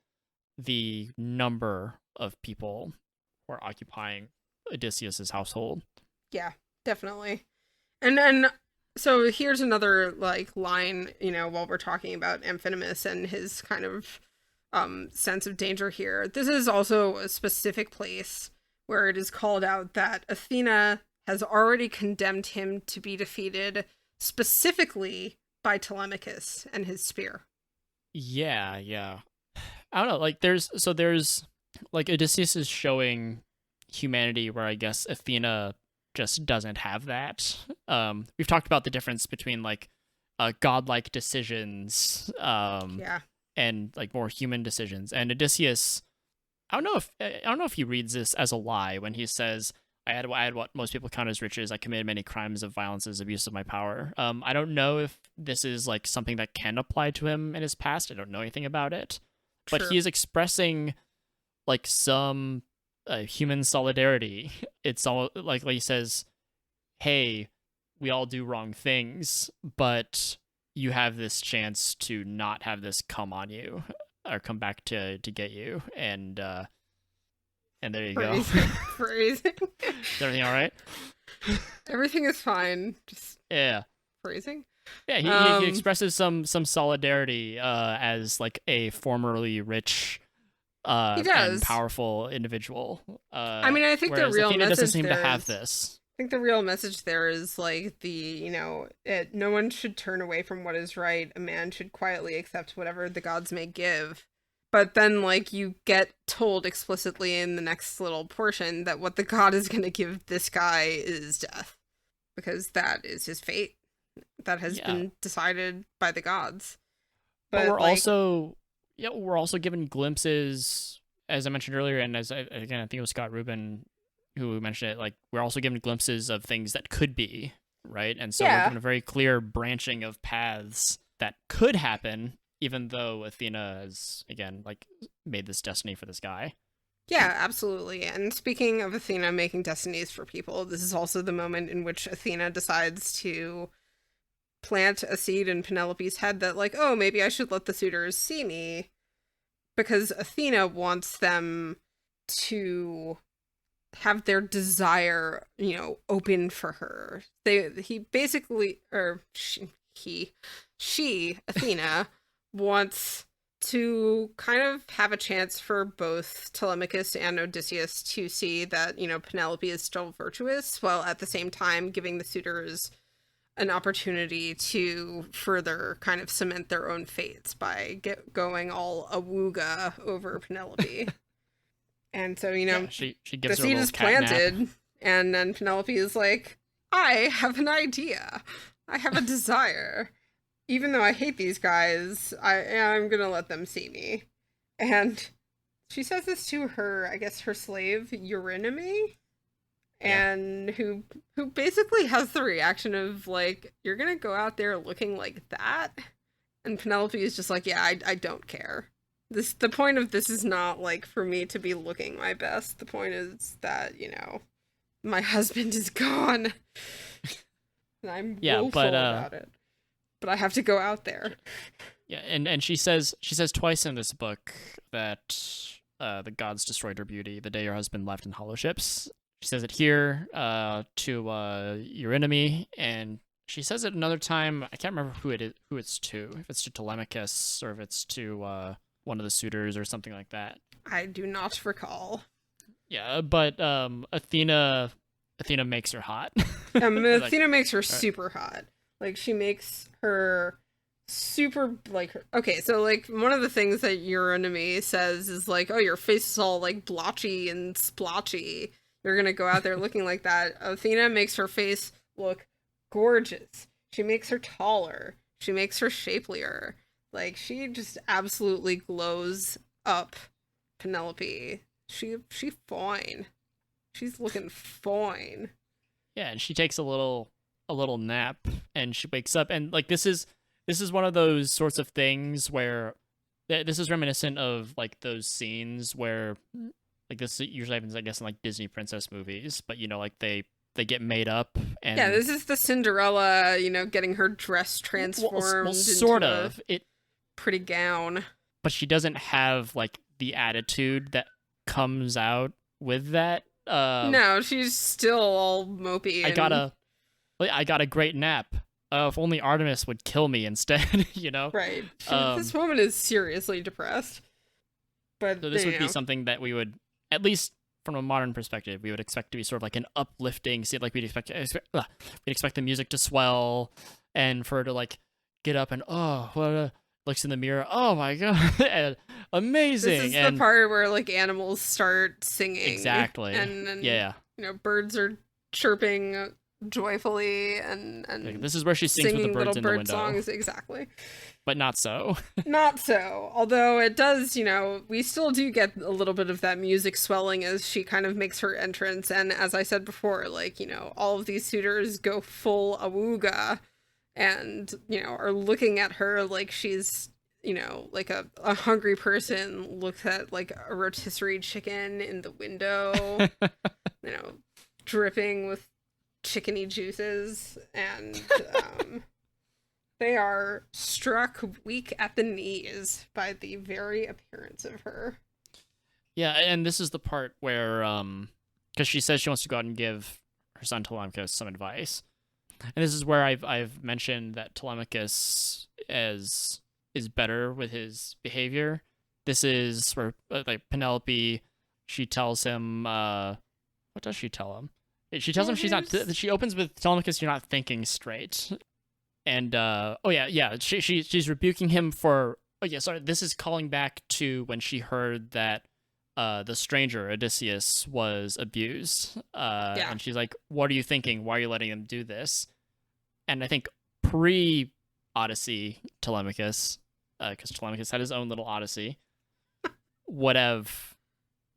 the number of people who are occupying Odysseus's household. Yeah, definitely. And then so here's another like line, while we're talking about Amphinomus and his kind of sense of danger here. This is also a specific place where it is called out that Athena has already condemned him to be defeated specifically by Telemachus and his spear. Yeah. I don't know, like there's like Odysseus is showing humanity where I guess Athena just doesn't have that. We've talked about the difference between like godlike decisions and like more human decisions. And Odysseus, I don't know if he reads this as a lie when he says, I had what most people count as riches. I committed many crimes of violence, abuse of my power. I don't know if this is like something that can apply to him in his past. I don't know anything about it. True. But he is expressing like some human solidarity. It's all like he says, hey, we all do wrong things, but you have this chance to not have this come on you or come back to get you. And there you go. Phrasing. Is everything all right? Everything is fine. Just phrasing. Yeah, he expresses some solidarity as like a formerly rich and powerful individual. I mean, I think the real Athena message doesn't seem there to have is, this. I think the real message there is like no one should turn away from what is right. A man should quietly accept whatever the gods may give. But then, like, you get told explicitly in the next little portion that what the god is going to give this guy is death. Because that is his fate. That has been decided by the gods. But we're we're also given glimpses, as I mentioned earlier, and again, I think it was Scott Rubin who mentioned it, like, we're also given glimpses of things that could be, right? And so we're given a very clear branching of paths that could happen, even though Athena has, again, like, made this destiny for this guy. Yeah, absolutely. And speaking of Athena making destinies for people, this is also the moment in which Athena decides to plant a seed in Penelope's head that, like, oh, maybe I should let the suitors see me. Because Athena wants them to have their desire, you know, open for her. She, Athena, wants to kind of have a chance for both Telemachus and Odysseus to see that, you know, Penelope is still virtuous, while at the same time giving the suitors an opportunity to further kind of cement their own fates by going all awooga over Penelope. And so, you know, she gives the her seed a is little cat planted, nap. and then Penelope is like, I have an idea. I have a desire. Even though I hate these guys, I'm gonna let them see me. And she says this to her, I guess, her slave, Eurynome, and who basically has the reaction of, like, you're gonna go out there looking like that? And Penelope is just like, yeah, I don't care. The point of this is not, like, for me to be looking my best. The point is that, you know, my husband is gone. And I'm woeful about it. But I have to go out there. Yeah, and she says twice in this book that the gods destroyed her beauty the day her husband left in hollow ships. She says it here to Eurynome, and she says it another time. I can't remember who it's to. If it's to Telemachus or if it's to one of the suitors or something like that. I do not recall. Yeah, but Athena makes her hot. Athena makes her super hot. Like, she makes her super, like, okay, so, like, one of the things that Eurynome says is, like, oh, your face is all, like, blotchy and splotchy. You're gonna go out there looking like that. Athena makes her face look gorgeous. She makes her taller. She makes her shapelier. Like, she just absolutely glows up Penelope. She fine. She's looking fine. Yeah, and she takes a little nap, and she wakes up, and, like, this is one of those sorts of things where this is reminiscent of, like, those scenes where, like, this usually happens, I guess, in, like, Disney princess movies, but, you know, like, they get made up, and yeah, this is the Cinderella, you know, getting her dress transformed well, sort into of a pretty gown, but she doesn't have, like, the attitude that comes out with that. No, she's still all mopey. I got a great nap. If only Artemis would kill me instead, you know? Right. This woman is seriously depressed. But so this would be something that we would, at least from a modern perspective, we would expect to be sort of like an uplifting scene. Like we'd expect the music to swell, and for her to, like, get up and looks in the mirror. Oh my god, and amazing! This is the part where, like, animals start singing. Exactly. And yeah, you know, birds are chirping joyfully, and like, this is where she sings with the birds in the window. Songs, exactly. But not so. Not so. Although it does, you know, we still do get a little bit of that music swelling as she kind of makes her entrance. And as I said before, like, you know, all of these suitors go full awooga and, you know, are looking at her like she's, you know, like a hungry person looks at, like, a rotisserie chicken in the window, you know, dripping with chickeny juices, and they are struck weak at the knees by the very appearance of her. Yeah, and this is the part where, because she says she wants to go out and give her son Telemachus some advice, and this is where I've mentioned that Telemachus is better with his behavior. This is where, like, Penelope, she tells him, what does she tell him? She tells him she's not. She opens with Telemachus, "You're not thinking straight," and she's rebuking him for Oh yeah, sorry. This is calling back to when she heard that the stranger Odysseus was abused, Yeah. and she's like, "What are you thinking? Why are you letting him do this?" And I think pre Odyssey Telemachus, because Telemachus had his own little Odyssey, would have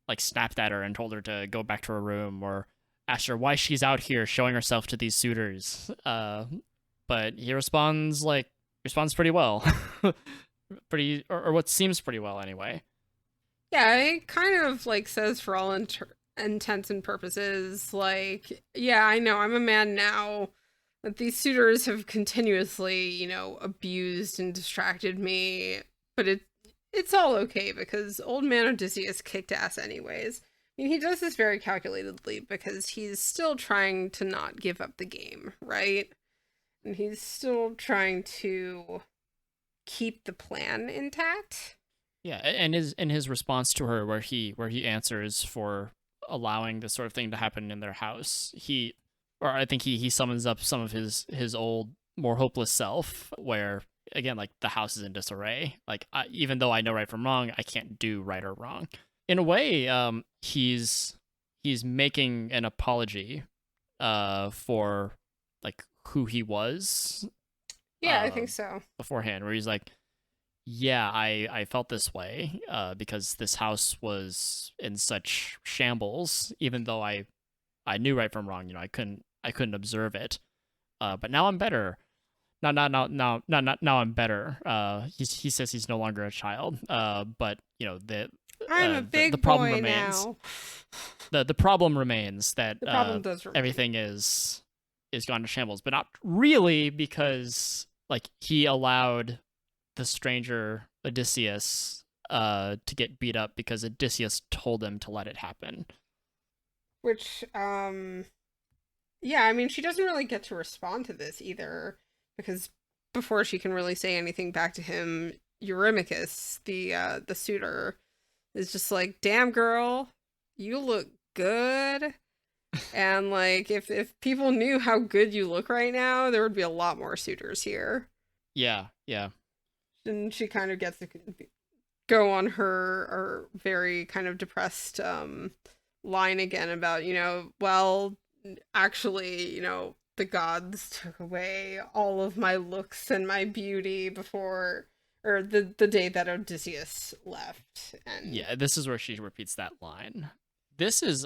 like snapped at her and told her to go back to her room, or asked her why she's out here showing herself to these suitors. But he responds pretty well, pretty or what seems pretty well anyway. Yeah, it kind of like says for all intents and purposes, like, yeah, I know I'm a man now, but these suitors have continuously, abused and distracted me, but it's all okay because old man Odysseus kicked ass anyways. I mean, he does this very calculatedly because he's still trying to not give up the game, right? And he's still trying to keep the plan intact. Yeah, and his response to her, where he answers for allowing this sort of thing to happen in their house, I think he summons up some of his old, more hopeless self, where again, like, the house is in disarray. Like, even though I know right from wrong, I can't do right or wrong. In a way, he's making an apology, for like who he was, Yeah, I think so. beforehand, where he's like, yeah, I felt this way, because this house was in such shambles. Even though I knew right from wrong, I couldn't observe it. But now I'm better. Now I'm better. He says he's no longer a child. But I'm a the big problem boy remains. now. The problem remains that The problem does remain. everything is gone to shambles, but not really, because like he allowed the stranger Odysseus to get beat up because Odysseus told him to let it happen. Which, yeah, I mean, she doesn't really get to respond to this either, because before she can really say anything back to him, Eurymachus, the suitor, is just like, "Damn girl, you look good." And like, if people knew how good you look right now, there would be a lot more suitors here. Yeah, yeah. And she kind of gets to go on her very kind of depressed line again about, well, actually, the gods took away all of my looks and my beauty before, or the day that Odysseus left. And Yeah, this is where she repeats that line. This is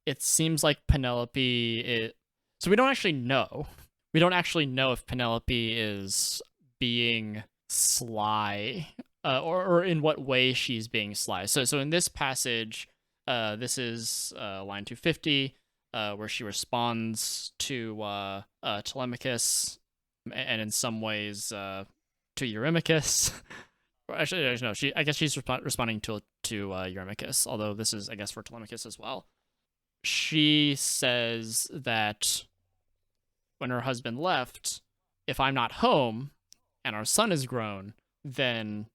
it seems like Penelope so we don't actually know. We don't actually know if Penelope is being sly, or in what way she's being sly. So in this passage, this is line 250, where she responds to Telemachus, and in some ways to Eurymachus. Actually, no, I guess she's responding to Eurymachus, although this is, I guess, for Telemachus as well. She says that when her husband left, if I'm not home and our son is grown, then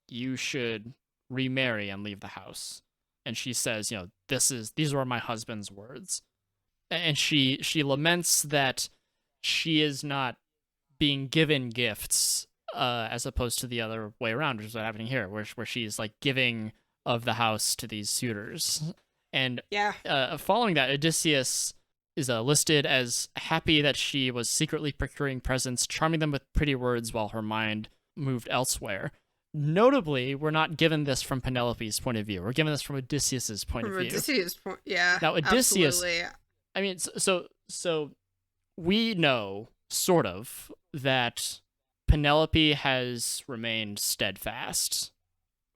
you should remarry and leave the house. And she says, these were my husband's words. And she laments that she is not being given gifts, as opposed to the other way around, which is what's happening here, where she's like giving of the house to these suitors. And yeah, following that, Odysseus is listed as happy that she was secretly procuring presents, charming them with pretty words while her mind moved elsewhere. Notably, we're not given this from Penelope's point of view. We're given this from Odysseus's point of view. Odysseus' point, yeah. Now, Odysseus, absolutely. I mean, so we know, sort of, that Penelope has remained steadfast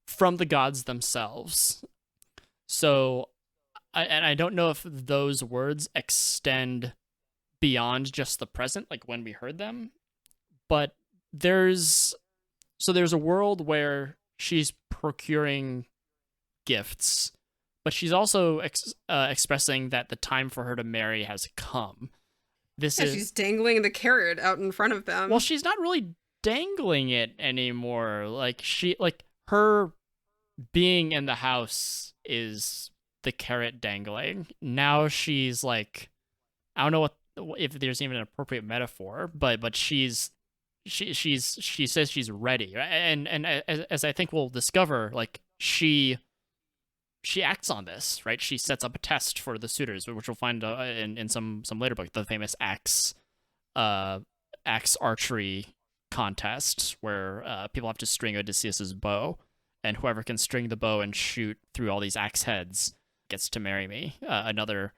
from the gods themselves. So, I don't know if those words extend beyond just the present, like when we heard them, but there's a world where she's procuring gifts, but she's also expressing that the time for her to marry has come. She's dangling the carrot out in front of them. Well, she's not really dangling it anymore. Her being in the house is the carrot dangling. Now she's like, I don't know if there's even an appropriate metaphor, but she's she says she's ready, right? And as I think we'll discover, like she acts on this, right? She sets up a test for the suitors, which we'll find in some later book, the famous axe archery contest, where people have to string Odysseus's bow, and whoever can string the bow and shoot through all these axe heads gets to marry me. Another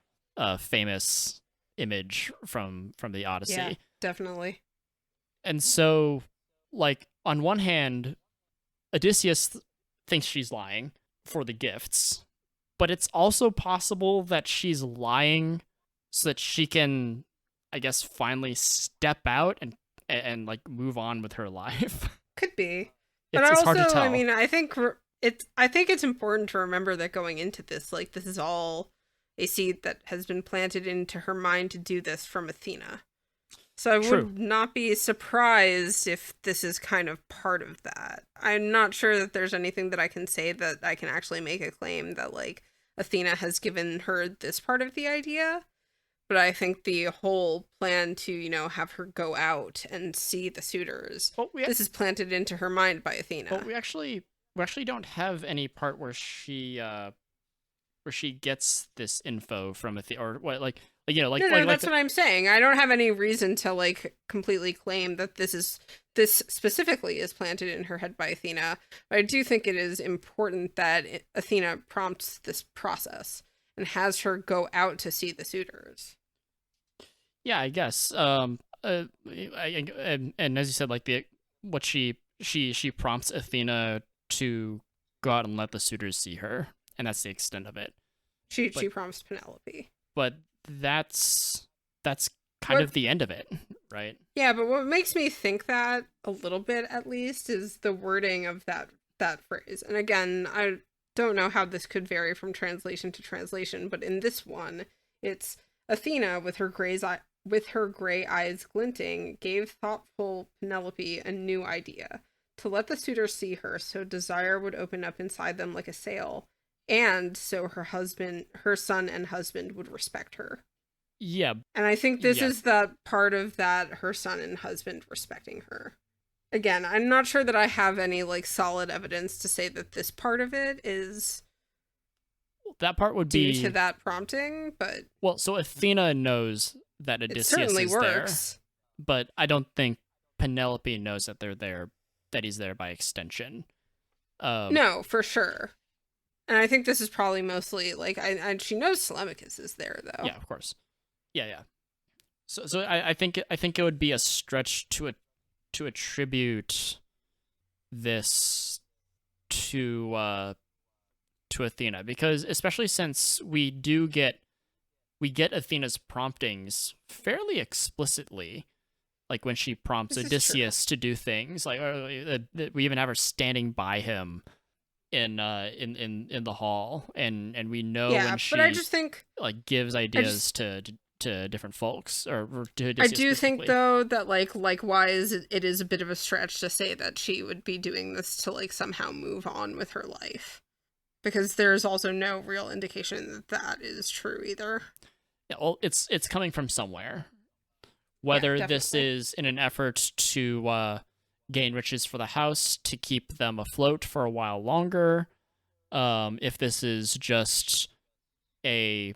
famous image from the Odyssey. Yeah, definitely. And so, like, on one hand, Odysseus thinks she's lying for the gifts, but it's also possible that she's lying so that she can, I guess, finally step out and like move on with her life. Could be. But It's also, hard to tell. I mean, I think it's important to remember that going into this, like, this is all a seed that has been planted into her mind to do this from Athena. So I True. would not be surprised if this is kind of part of that. I'm not sure that there's anything that I can say that I can actually make a claim that, like, Athena has given her this part of the idea. But I think the whole plan to, have her go out and see the suitors, this is planted into her mind by Athena. But we actually don't have any part where she gets this info from Athena, or what, like No, that's what I'm saying. I don't have any reason to, like, completely claim that this specifically is planted in her head by Athena. But I do think it is important that Athena prompts this process and has her go out to see the suitors. Yeah, I guess. And as you said, like what she prompts Athena to go out and let the suitors see her, and that's the extent of it. She prompts Penelope. But that's kind of the end of it, right? Yeah, but what makes me think that a little bit, at least, is the wording of that phrase. And again, I don't know how this could vary from translation to translation, but in this one, it's Athena with her gray eyes glinting gave thoughtful Penelope a new idea to let the suitors see her, so desire would open up inside them like a sail, and so her son and husband would respect her. Yeah. And I think this is the part of that, her son and husband respecting her. Again, I'm not sure that I have any, like, solid evidence to say that this part of it is that part would due be to that prompting, but well, so Athena knows that Odysseus certainly is works. there, but I don't think Penelope knows that they're there, that he's there by extension. No, for sure. And I think this is probably mostly, like, she knows Telemachus is there, though. Yeah, of course. Yeah. So I think it would be a stretch to attribute this to Athena, because especially since we get Athena's promptings fairly explicitly, like when she prompts Odysseus to do things, like we even have her standing by him in the hall, and we know when she, but I just think, like, gives ideas to different folks, or to Odysseus. I do think, though, that, like, likewise, it is a bit of a stretch to say that she would be doing this to, like, somehow move on with her life, because there's also no real indication that is true either. Yeah, well, it's coming from somewhere. Whether this is in an effort to gain riches for the house, to keep them afloat for a while longer, if this is just a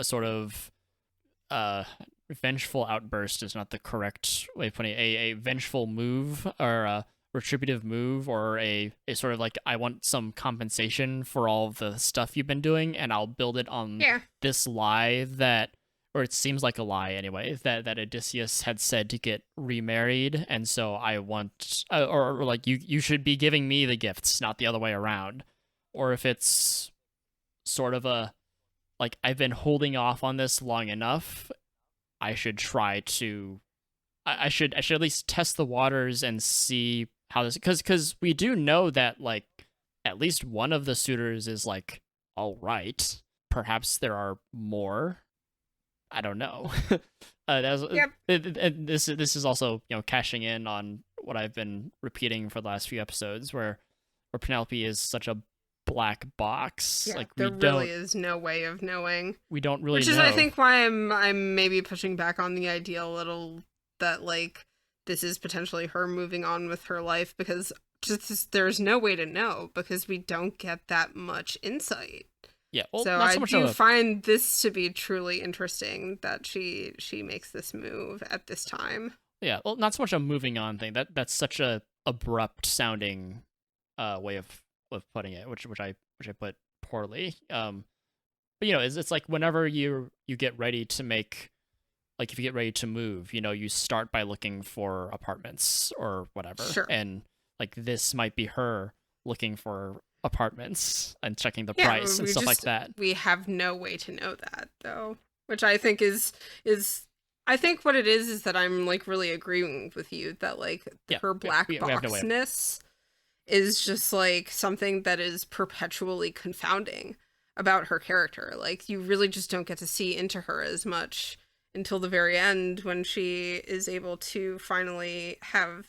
sort of vengeful outburst is not the correct way of putting it, a vengeful move, or a retributive move, or a sort of like, I want some compensation for all the stuff you've been doing, and I'll build it on this lie that, or it seems like a lie anyway, that Odysseus had said to get remarried, and so I want, or like, you should be giving me the gifts, not the other way around. Or if it's sort of a, like, I've been holding off on this long enough, I should try to, I should at least test the waters and see how this, because we do know that, like, at least one of the suitors is, like, all right. Perhaps there are more. I don't know. This is also, cashing in on what I've been repeating for the last few episodes, where Penelope is such a black box. Yeah, like, there really is no way of knowing. We don't really know. Which is, I think, why I'm maybe pushing back on the idea a little that, like, this is potentially her moving on with her life, because there's no way to know because we don't get that much insight. Yeah, well, So not I so much do of a find this to be truly interesting that she makes this move at this time. yeah, well, not so much a moving on thing. That's such a abrupt sounding way of putting it, which I put poorly. But it's like whenever you get ready to make, like if you get ready to move, you start by looking for apartments or whatever, Sure. and like this might be her looking for apartments and checking the Yeah, price and stuff like that. we have no way to know that though, which I think is I think what it is that I'm like really agreeing with you that like Yeah, her black we have no way. boxness is just like something that is perpetually confounding about her character. Like you really just don't get to see into her as much until the very end when she is able to finally have,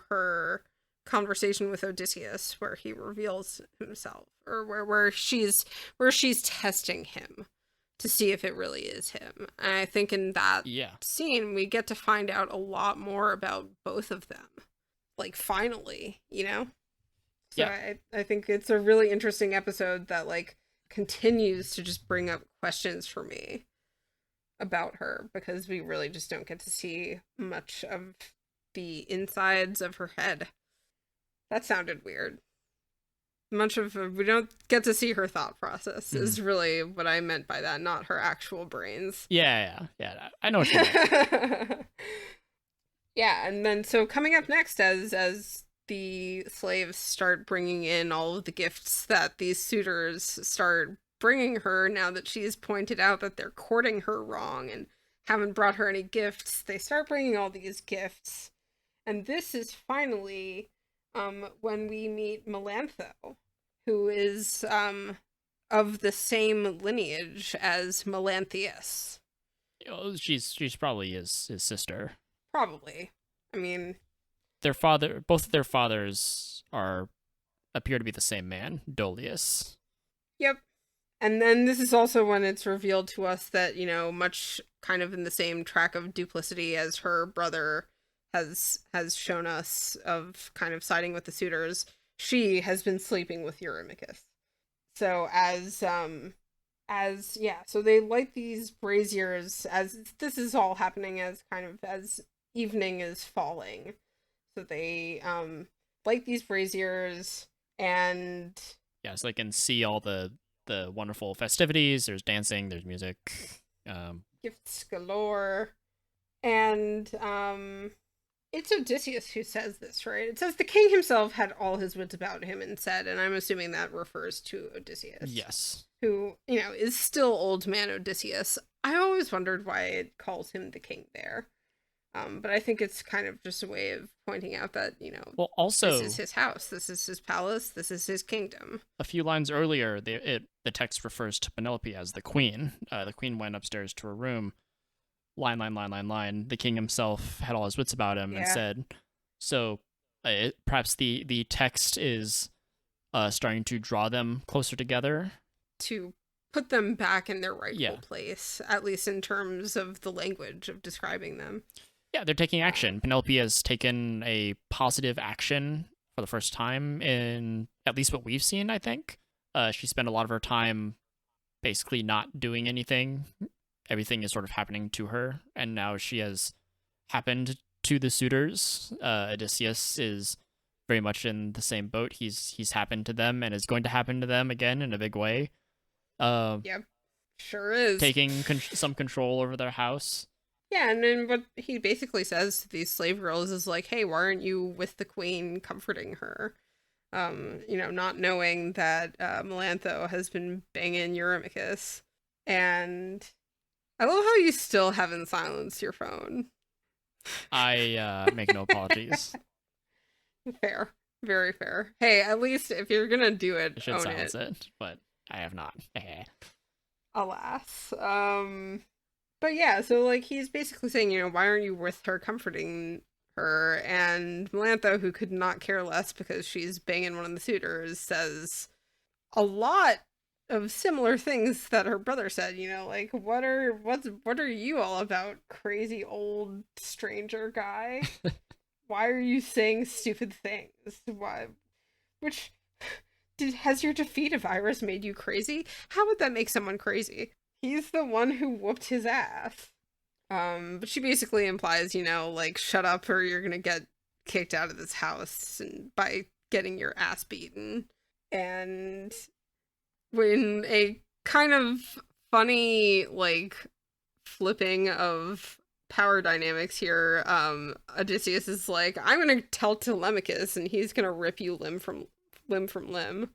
her conversation with Odysseus where he reveals himself, or where she's testing him to see if it really is him. And I think in that scene we get to find out a lot more about both of them. Like finally, So I think it's a really interesting episode that like continues to just bring up questions for me about her, because we really just don't get to see much of the insides of her head. That sounded weird. We don't get to see her thought process is really what I meant by that, not her actual brains. Yeah. I know what you mean. Yeah, and then so coming up next as the slaves start bringing in all of the gifts that these suitors start bringing her, now that she's pointed out that they're courting her wrong and haven't brought her any gifts, they start bringing all these gifts. And this is finally when we meet Melantho, who is of the same lineage as Melanthius. She's probably his sister. Probably. I mean, both of their fathers appear to be the same man, Dolius. Yep. And then this is also when it's revealed to us that, much kind of in the same track of duplicity as her brother has shown us of kind of siding with the suitors, she has been sleeping with Eurymachus. So so they light these braziers as this is all happening as kind of as evening is falling. So they light these braziers and so they can see all the wonderful festivities. There's dancing, there's music, gifts galore. And it's Odysseus who says this, right? It says the king himself had all his wits about him and said, and I'm assuming that refers to Odysseus. Yes. Who, is still old man Odysseus. I always wondered why it calls him the king there. But I think it's kind of just a way of pointing out that, well, also, this is his house, this is his palace, this is his kingdom. A few lines earlier, the text refers to Penelope as the queen. The queen went upstairs to her room. Line. The king himself had all his wits about him and said, so perhaps the text is starting to draw them closer together. To put them back in their rightful place, at least in terms of the language of describing them. Yeah, they're taking action. Penelope has taken a positive action for the first time in at least what we've seen, I think. She spent a lot of her time basically not doing anything. Everything is sort of happening to her, and now she has happened to the suitors. Odysseus is very much in the same boat. He's happened to them and is going to happen to them again in a big way. Yep, sure is. Taking some control over their house. Yeah, and then what he basically says to these slave girls is like, hey, why aren't you with the queen comforting her? Not knowing that Melantho has been banging Eurymachus. And I love how you still haven't silenced your phone. I make no apologies. Fair. Very fair. Hey, at least if you're gonna do it, I should own silence it, but I have not. Alas. But yeah, so like he's basically saying, why aren't you with her comforting her? And Melantho, who could not care less because she's banging one of the suitors, says a lot of similar things that her brother said, you know, like what are you all about, crazy old stranger guy? Why are you saying stupid things? Why which has your defeat of Irus made you crazy? How would that make someone crazy? He's the one who whooped his ass. But she basically implies, you know, like, shut up or you're gonna get kicked out of this house and by getting your ass beaten. And when a kind of funny, like, flipping of power dynamics here, Odysseus is like, I'm gonna tell Telemachus and he's gonna rip you limb from limb,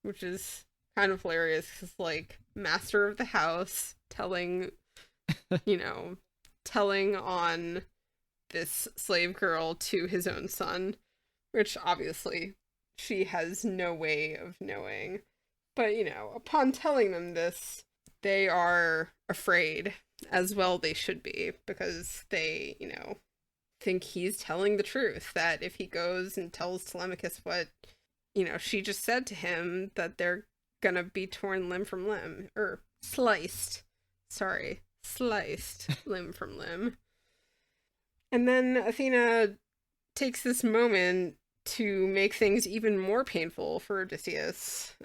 which is kind of hilarious because, like, master of the house telling, you know, telling on this slave girl to his own son, which obviously she has no way of knowing. But, you know, upon telling them this, they are afraid, as well they should be, because they, you know, think he's telling the truth, that if he goes and tells Telemachus what, you know, she just said to him, that they're gonna be torn limb from limb, or sliced limb from limb. And then Athena takes this moment to make things even more painful for Odysseus,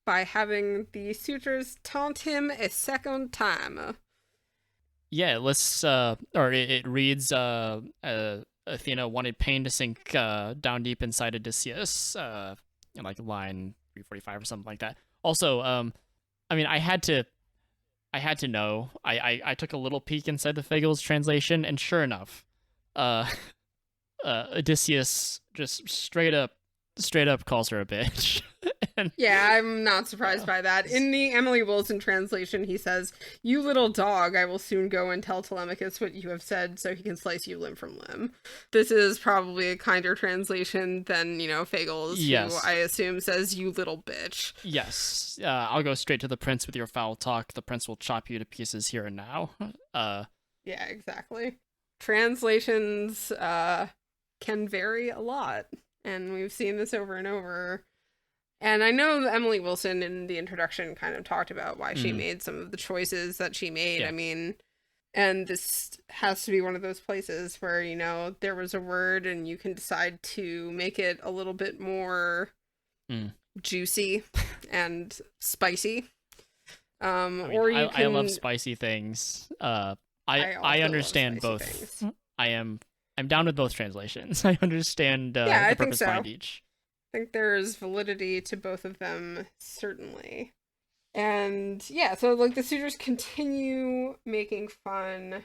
by having the suitors taunt him a second time. Yeah, it reads, Athena wanted pain to sink down deep inside Odysseus, in like line 345 or something like that. Also, I mean, I had to know. I took a little peek inside the Fagel's translation, and sure enough, Odysseus just straight up calls her a bitch. And yeah, I'm not surprised by that. In the Emily Wilson translation, he says, "You little dog, I will soon go and tell Telemachus what you have said so he can slice you limb from limb." This is probably a kinder translation than, you know, Fagel's, yes. who I assume says, "You little bitch." Yes. I'll go straight to the prince with your foul talk. The prince will chop you to pieces here and now. Yeah, exactly. Translations can vary a lot, and we've seen this over and over. And I know Emily Wilson in the introduction kind of talked about why she made some of the choices that she made. Yeah. I mean, and this has to be one of those places where, you know, there was a word and you can decide to make it a little bit more juicy and spicy. I mean, or you I love spicy things. I understand both. Things. I'm down with both translations. I understand the purpose behind each. I think there's validity to both of them, certainly. And yeah, so like the suitors continue making fun.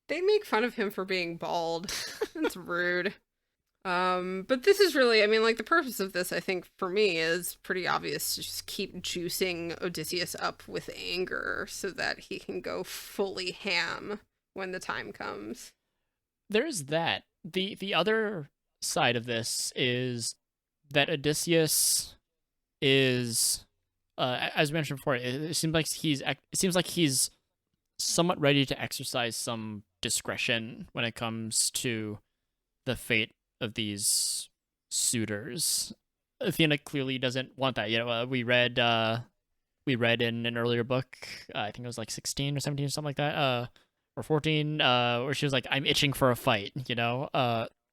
They make fun of him for being bald. That's rude. But this is really, I mean, like, the purpose of this, I think, for me, is pretty obvious. To just keep juicing Odysseus up with anger so that he can go fully ham when the time comes. There's that. The other side of this is that Odysseus is, as mentioned before, it seems like he's somewhat ready to exercise some discretion when it comes to the fate of these suitors. Athena clearly doesn't want that. You know, we read in an earlier book, I think it was like 16 or 17 or something like that, or 14, where she was like, "I'm itching for a fight," you know?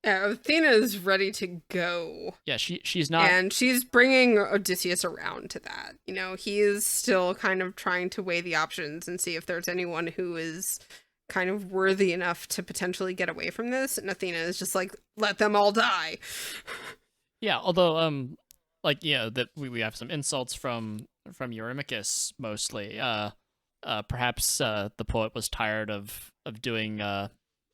Yeah, Athena is ready to go. Yeah, she's not... And she's bringing Odysseus around to that. You know, he is still kind of trying to weigh the options and see if there's anyone who is kind of worthy enough to potentially get away from this. And Athena is just like, let them all die. Yeah, although, like, yeah, that we have some insults from Eurymachus, mostly. Perhaps the poet was tired of doing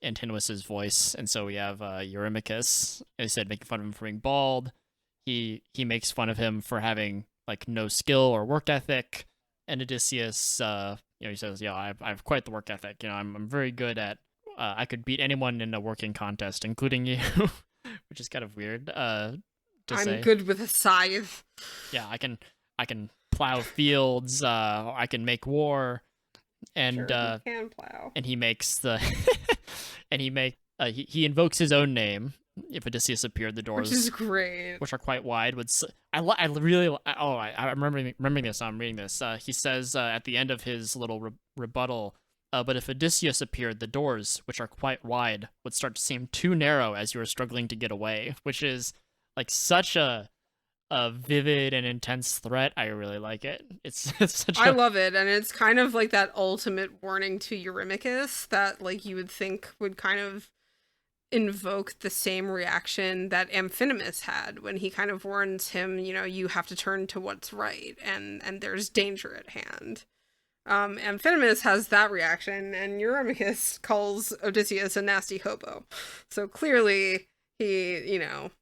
Antinous' voice, and so we have Eurymachus. As I said, making fun of him for being bald. He makes fun of him for having like no skill or work ethic. And Odysseus, he says, "Yeah, I have quite the work ethic. You know, I'm very good at. I could beat anyone in a working contest, including you," which is kind of weird. I'm good with a scythe. Yeah, I can plow fields. I can make war. And sure, he can plow. And he makes the he invokes his own name if Odysseus appeared, the doors, which is great, which are quite wide, would I really I'm remembering this. I'm reading this. He says at the end of his little rebuttal. But if Odysseus appeared, the doors, which are quite wide, would start to seem too narrow as you are struggling to get away, which is like such a vivid and intense threat. I really like it. It's such I love it, and it's kind of like that ultimate warning to Eurymachus that like you would think would kind of invoke the same reaction that Amphinomus had when he kind of warns him, you know, you have to turn to what's right, and there's danger at hand. Amphinomus has that reaction, and Eurymachus calls Odysseus a nasty hobo. So clearly he, you know,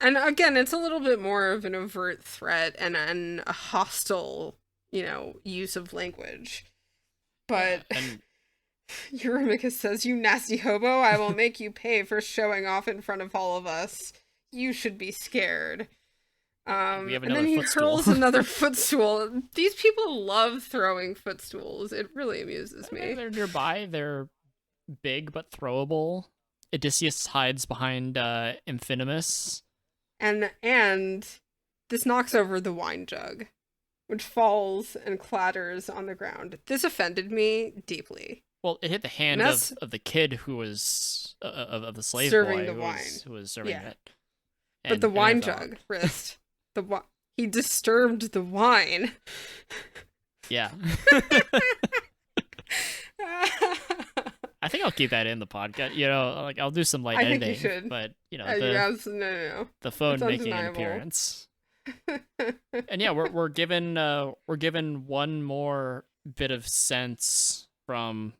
and again, it's a little bit more of an overt threat and a hostile, you know, use of language. But and Eurymachus says, "You nasty hobo, I will make you pay for showing off in front of all of us. You should be scared." We have and then he footstool. hurls another footstool. These people love throwing footstools. It really amuses me. They're nearby. They're big but throwable. Odysseus hides behind Amphinomus. And this knocks over the wine jug, which falls and clatters on the ground. This offended me deeply. Well, it hit the hand of the kid who was of the slave serving boy the who wine. who was serving it. But the wine jug, Wriste. He disturbed the wine. Yeah. I think I'll keep that in the podcast. You know, like I'll do some light editing. Think you should. But you know, no. The phone making an appearance. And yeah, we're given one more bit of sense from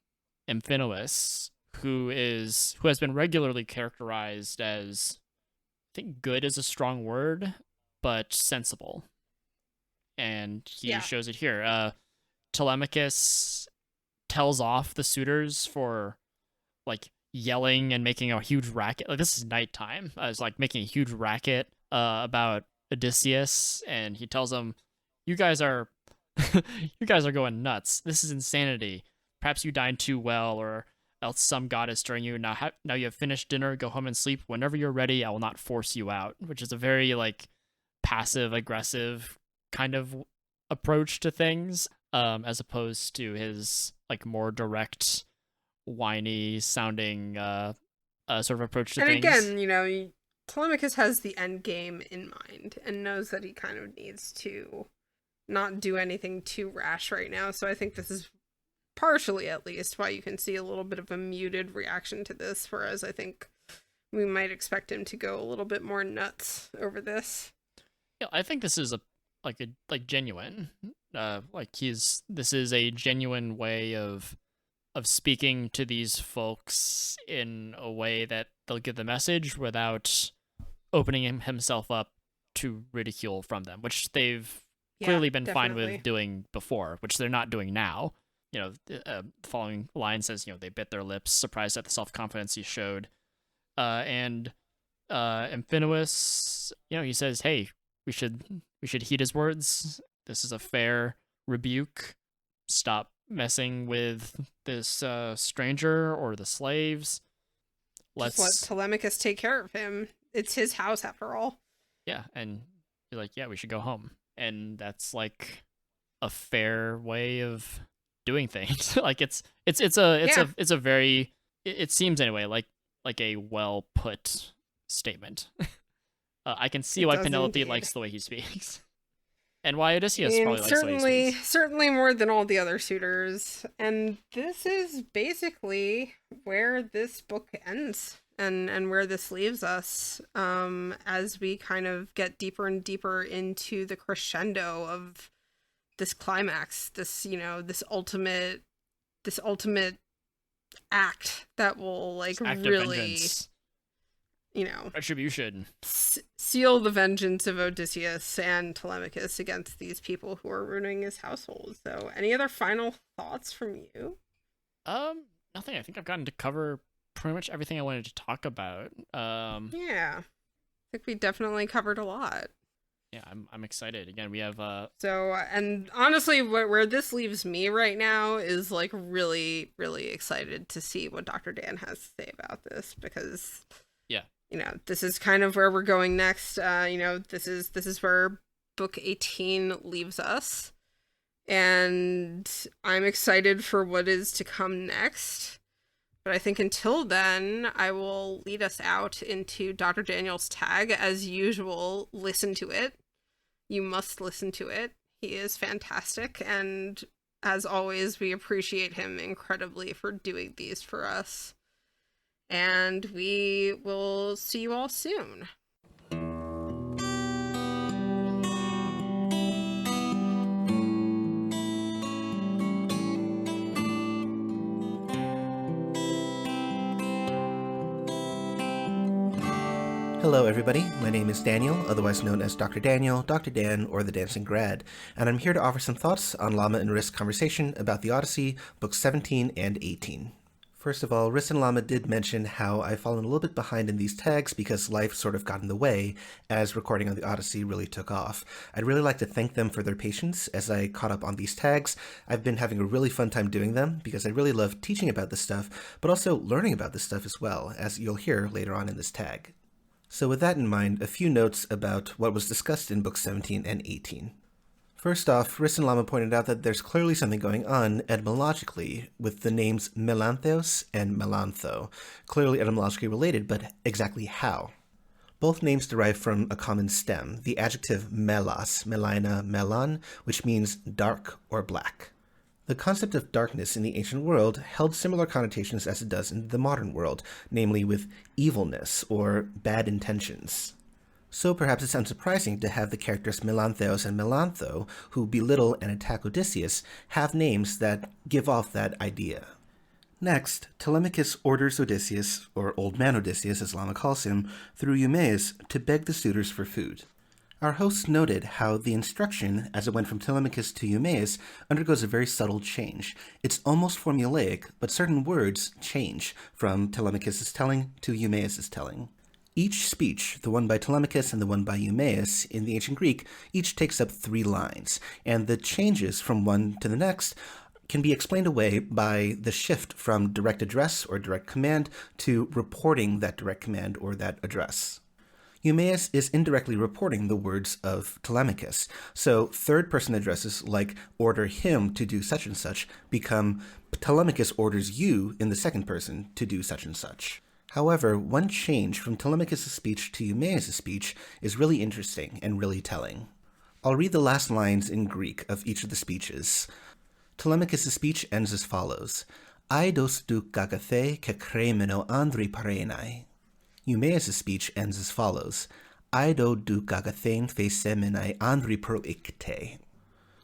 Amphinomus, who has been regularly characterized as, I think good is a strong word, but sensible. And he shows it here. Telemachus tells off the suitors for like yelling and making a huge racket. Like this is nighttime. It's like making a huge racket about Odysseus, and he tells them, "You guys are going nuts. This is insanity. Perhaps you dined too well, or else some god is stirring you. Now you have finished dinner. Go home and sleep. Whenever you're ready, I will not force you out." Which is a very like passive aggressive kind of approach to things, as opposed to his like more direct, whiny sounding sort of approach to things. And again, you know, Telemachus has the end game in mind and knows that he kind of needs to not do anything too rash right now. So I think this is partially, at least, why you can see a little bit of a muted reaction to this, whereas I think we might expect him to go a little bit more nuts over this. Yeah, I think this is genuine. This is a genuine way of speaking to these folks in a way that they'll get the message without opening himself up to ridicule from them, which they've clearly been fine with doing before, which they're not doing now. You know, the following line says, you know, they bit their lips, surprised at the self-confidence he showed. And Amphinomus, you know, he says, "Hey, we should heed his words. This is a fair rebuke. Stop messing with this stranger or the slaves. Just let Telemachus take care of him. It's his house after all." Yeah, and you're like, "Yeah, we should go home." And that's like a fair way of doing things. Like it seems anyway like a well put statement. I can see why Penelope likes the way he speaks. And why Odysseus probably likes the way he speaks. Certainly more than all the other suitors. And this is basically where this book ends and where this leaves us, as we kind of get deeper and deeper into the crescendo of this climax, this, you know, this ultimate act that will like really, you know, retribution, seal the vengeance of Odysseus and Telemachus against these people who are ruining his household. So any other final thoughts from you? Nothing. I think I've gotten to cover pretty much everything I wanted to talk about. Yeah, I think we definitely covered a lot. Yeah, I'm excited. Again, we have So, and honestly, where this leaves me right now is like really, really excited to see what Dr. Dan has to say about this, because This is kind of where we're going next. This is where book 18 leaves us. And I'm excited for what is to come next. But I think until then, I will lead us out into Dr. Daniel's tag. As usual, listen to it. You must listen to it. He is fantastic. And as always, we appreciate him incredibly for doing these for us. And we will see you all soon. Hello everybody, my name is Daniel, otherwise known as Dr. Daniel, Dr. Dan, or the Dancing Grad, and I'm here to offer some thoughts on Llama and Wriste conversation about the Odyssey, books 17 and 18. First of all, Wriste and Llama did mention how I've fallen a little bit behind in these tags because life sort of got in the way as recording on the Odyssey really took off. I'd really like to thank them for their patience as I caught up on these tags. I've been having a really fun time doing them because I really love teaching about this stuff, but also learning about this stuff as well, as you'll hear later on in this tag. So with that in mind, a few notes about what was discussed in books 17 and 18. First off, Wriste and Llama pointed out that there's clearly something going on etymologically with the names Melantheos and Melantho, clearly etymologically related, but exactly how? Both names derive from a common stem, the adjective melas, melina, melan, which means dark or black. The concept of darkness in the ancient world held similar connotations as it does in the modern world, namely with evilness or bad intentions. So perhaps it's unsurprising to have the characters Melantheos and Melantho, who belittle and attack Odysseus, have names that give off that idea. Next, Telemachus orders Odysseus, or Old Man Odysseus as Llama calls him, through Eumaeus to beg the suitors for food. Our hosts noted how the instruction, as it went from Telemachus to Eumaeus, undergoes a very subtle change. It's almost formulaic, but certain words change from Telemachus' telling to Eumaeus' telling. Each speech, the one by Telemachus and the one by Eumaeus, in the ancient Greek, each takes up 3 lines, and the changes from one to the next can be explained away by the shift from direct address or direct command to reporting that direct command or that address. Eumaeus is indirectly reporting the words of Telemachus, so third-person addresses like order him to do such and such become Telemachus orders you in the second person to do such and such. However, one change from Telemachus' speech to Eumaeus' speech is really interesting and really telling. I'll read the last lines in Greek of each of the speeches. Telemachus' speech ends as follows: Eidos tu kagathe ke kremeno andri parenai. Eumaeus' speech ends as follows: Eido du gagathen fesemenai andri proicte.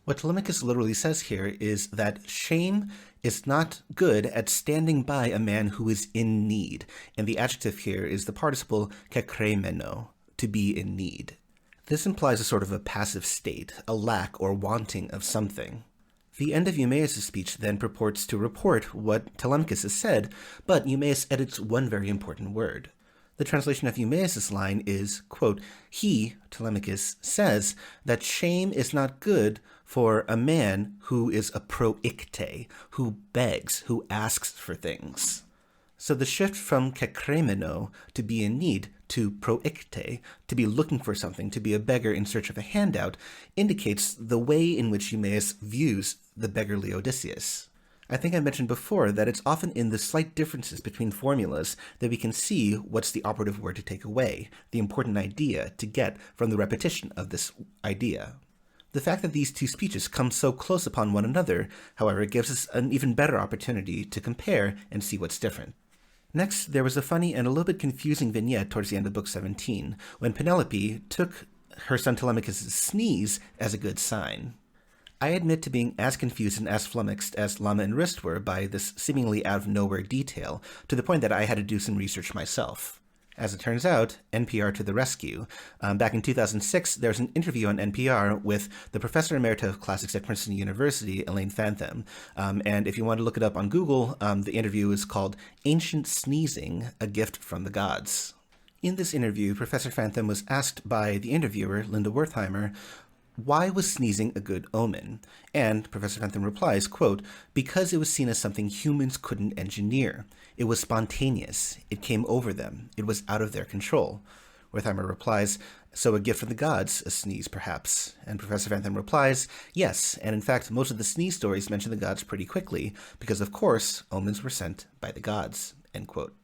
What Telemachus literally says here is that shame is not good at standing by a man who is in need, and the adjective here is the participle kekremeno, to be in need. This implies a sort of a passive state, a lack or wanting of something. The end of Eumaeus' speech then purports to report what Telemachus has said, but Eumaeus edits one very important word. The translation of Eumaeus' line is, quote, he, Telemachus, says that shame is not good for a man who is a proicte, who begs, who asks for things. So the shift from kekremeno, to be in need, to proicte, to be looking for something, to be a beggar in search of a handout, indicates the way in which Eumaeus views the beggarly Odysseus. I think I mentioned before that it's often in the slight differences between formulas that we can see what's the operative word to take away, the important idea to get from the repetition of this idea. The fact that these two speeches come so close upon one another, however, gives us an even better opportunity to compare and see what's different. Next, there was a funny and a little bit confusing vignette towards the end of book 17, when Penelope took her son Telemachus' sneeze as a good sign. I admit to being as confused and as flummoxed as Llama and Wriste were by this seemingly out-of-nowhere detail, to the point that I had to do some research myself. As it turns out, NPR to the rescue. Back in 2006, there was an interview on NPR with the Professor Emerita of Classics at Princeton University, Elaine Fantham. And if you want to look it up on Google, the interview is called Ancient Sneezing, A Gift from the Gods. In this interview, Professor Fantham was asked by the interviewer, Linda Wertheimer, Why was sneezing a good omen? And Professor Fenton replies, quote, because it was seen as something humans couldn't engineer. It was spontaneous. It came over them. It was out of their control. Wertheimer replies, so a gift from the gods, a sneeze perhaps. And Professor Fenton replies, yes, and in fact most of the sneeze stories mention the gods pretty quickly, because of course omens were sent by the gods, end quote.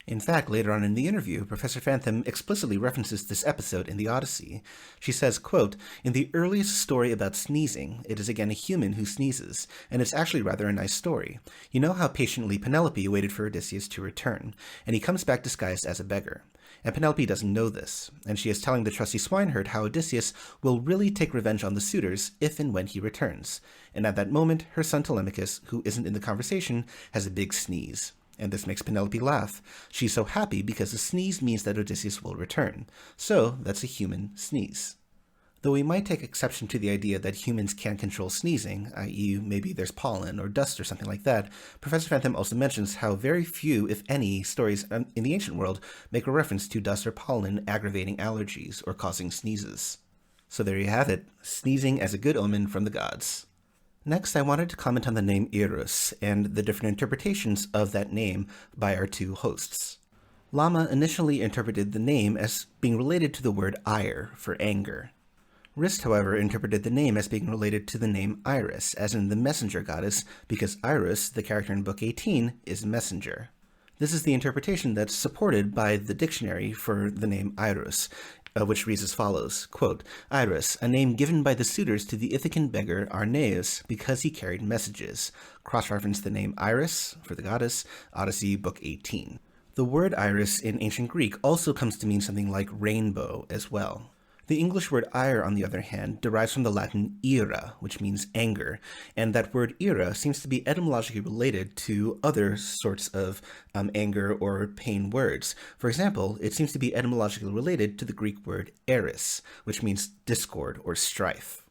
In fact, later on in the interview, Professor Phantom explicitly references this episode in the Odyssey. She says, quote, in the earliest story about sneezing, it is again a human who sneezes, and it's actually rather a nice story. You know how patiently Penelope waited for Odysseus to return, and he comes back disguised as a beggar. And Penelope doesn't know this, and she is telling the trusty swineherd how Odysseus will really take revenge on the suitors if and when he returns. And at that moment, her son Telemachus, who isn't in the conversation, has a big sneeze. And this makes Penelope laugh. She's so happy because the sneeze means that Odysseus will return. So that's a human sneeze. Though we might take exception to the idea that humans can control sneezing, i.e. maybe there's pollen or dust or something like that, Professor Phantom also mentions how very few, if any, stories in the ancient world make a reference to dust or pollen aggravating allergies or causing sneezes. So there you have it, sneezing as a good omen from the gods. Next, I wanted to comment on the name Irus and the different interpretations of that name by our two hosts. Llama initially interpreted the name as being related to the word ire, for anger. Wriste, however, interpreted the name as being related to the name Irus, as in the messenger goddess, because Irus, the character in Book 18, is messenger. This is the interpretation that's supported by the dictionary for the name Irus, which reads as follows, quote, Irus, a name given by the suitors to the Ithacan beggar Arneus because he carried messages. Cross-reference the name Iris, for the goddess, Odyssey, Book 18. The word iris in ancient Greek also comes to mean something like rainbow as well. The English word ire, on the other hand, derives from the Latin ira, which means anger, and that word ira seems to be etymologically related to other sorts of anger or pain words. For example, it seems to be etymologically related to the Greek word eris, which means discord or strife.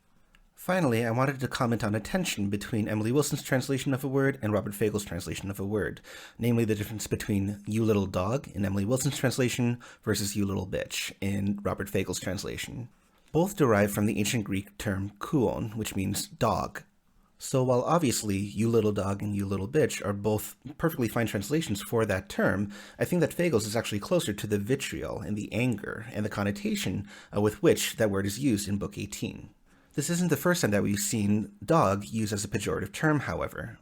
Finally, I wanted to comment on a tension between Emily Wilson's translation of a word and Robert Fagel's translation of a word, namely the difference between you little dog in Emily Wilson's translation versus you little bitch in Robert Fagel's translation. Both derive from the ancient Greek term kuon, which means dog. So while obviously you little dog and you little bitch are both perfectly fine translations for that term, I think that Fagel's is actually closer to the vitriol and the anger and the connotation with which that word is used in Book 18. This isn't the first time that we've seen dog used as a pejorative term, however.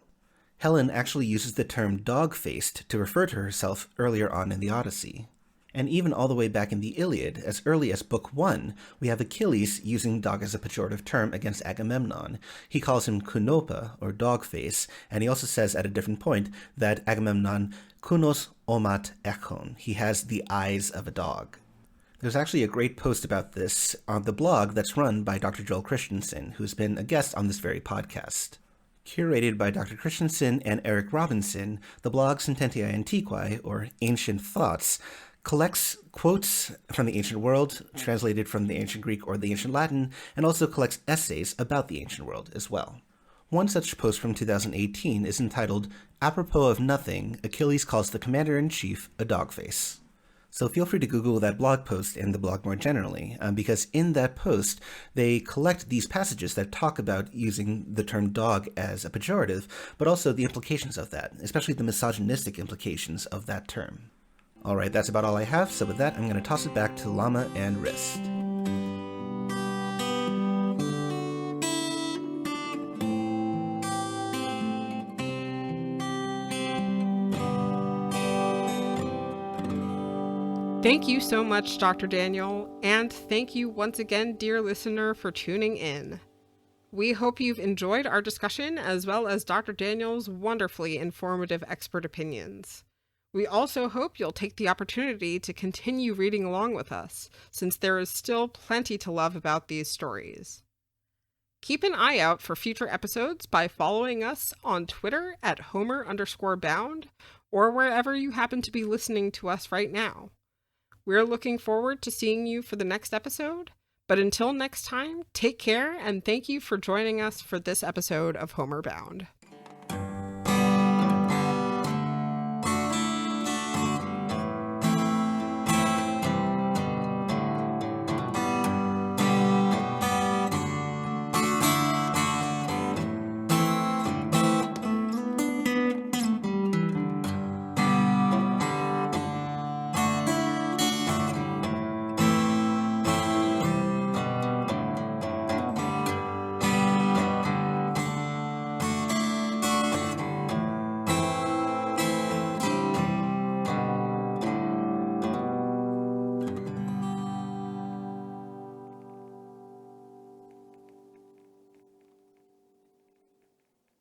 Helen actually uses the term dog-faced to refer to herself earlier on in the Odyssey. And even all the way back in the Iliad, as early as Book 1, we have Achilles using dog as a pejorative term against Agamemnon. He calls him kunopa, or dog-face, and he also says at a different point that Agamemnon kunos omat echon. He has the eyes of a dog. There's actually a great post about this on the blog that's run by Dr. Joel Christensen, who's been a guest on this very podcast. Curated by Dr. Christensen and Eric Robinson, the blog Sententiae Antiquae, or Ancient Thoughts, collects quotes from the ancient world, translated from the ancient Greek or the ancient Latin, and also collects essays about the ancient world as well. One such post from 2018 is entitled, Apropos of Nothing, Achilles Calls the Commander-in-Chief a Dogface. So feel free to Google that blog post and the blog more generally, because in that post, they collect these passages that talk about using the term dog as a pejorative, but also the implications of that, especially the misogynistic implications of that term. Alright, that's about all I have, so with that, I'm going to toss it back to Llama and Wriste. Thank you so much, Dr. Daniel, and thank you once again, dear listener, for tuning in. We hope you've enjoyed our discussion as well as Dr. Daniel's wonderfully informative expert opinions. We also hope you'll take the opportunity to continue reading along with us, since there is still plenty to love about these stories. Keep an eye out for future episodes by following us on Twitter at Homer_bound, or wherever you happen to be listening to us right now. We're looking forward to seeing you for the next episode, but until next time, take care and thank you for joining us for this episode of Homer Bound.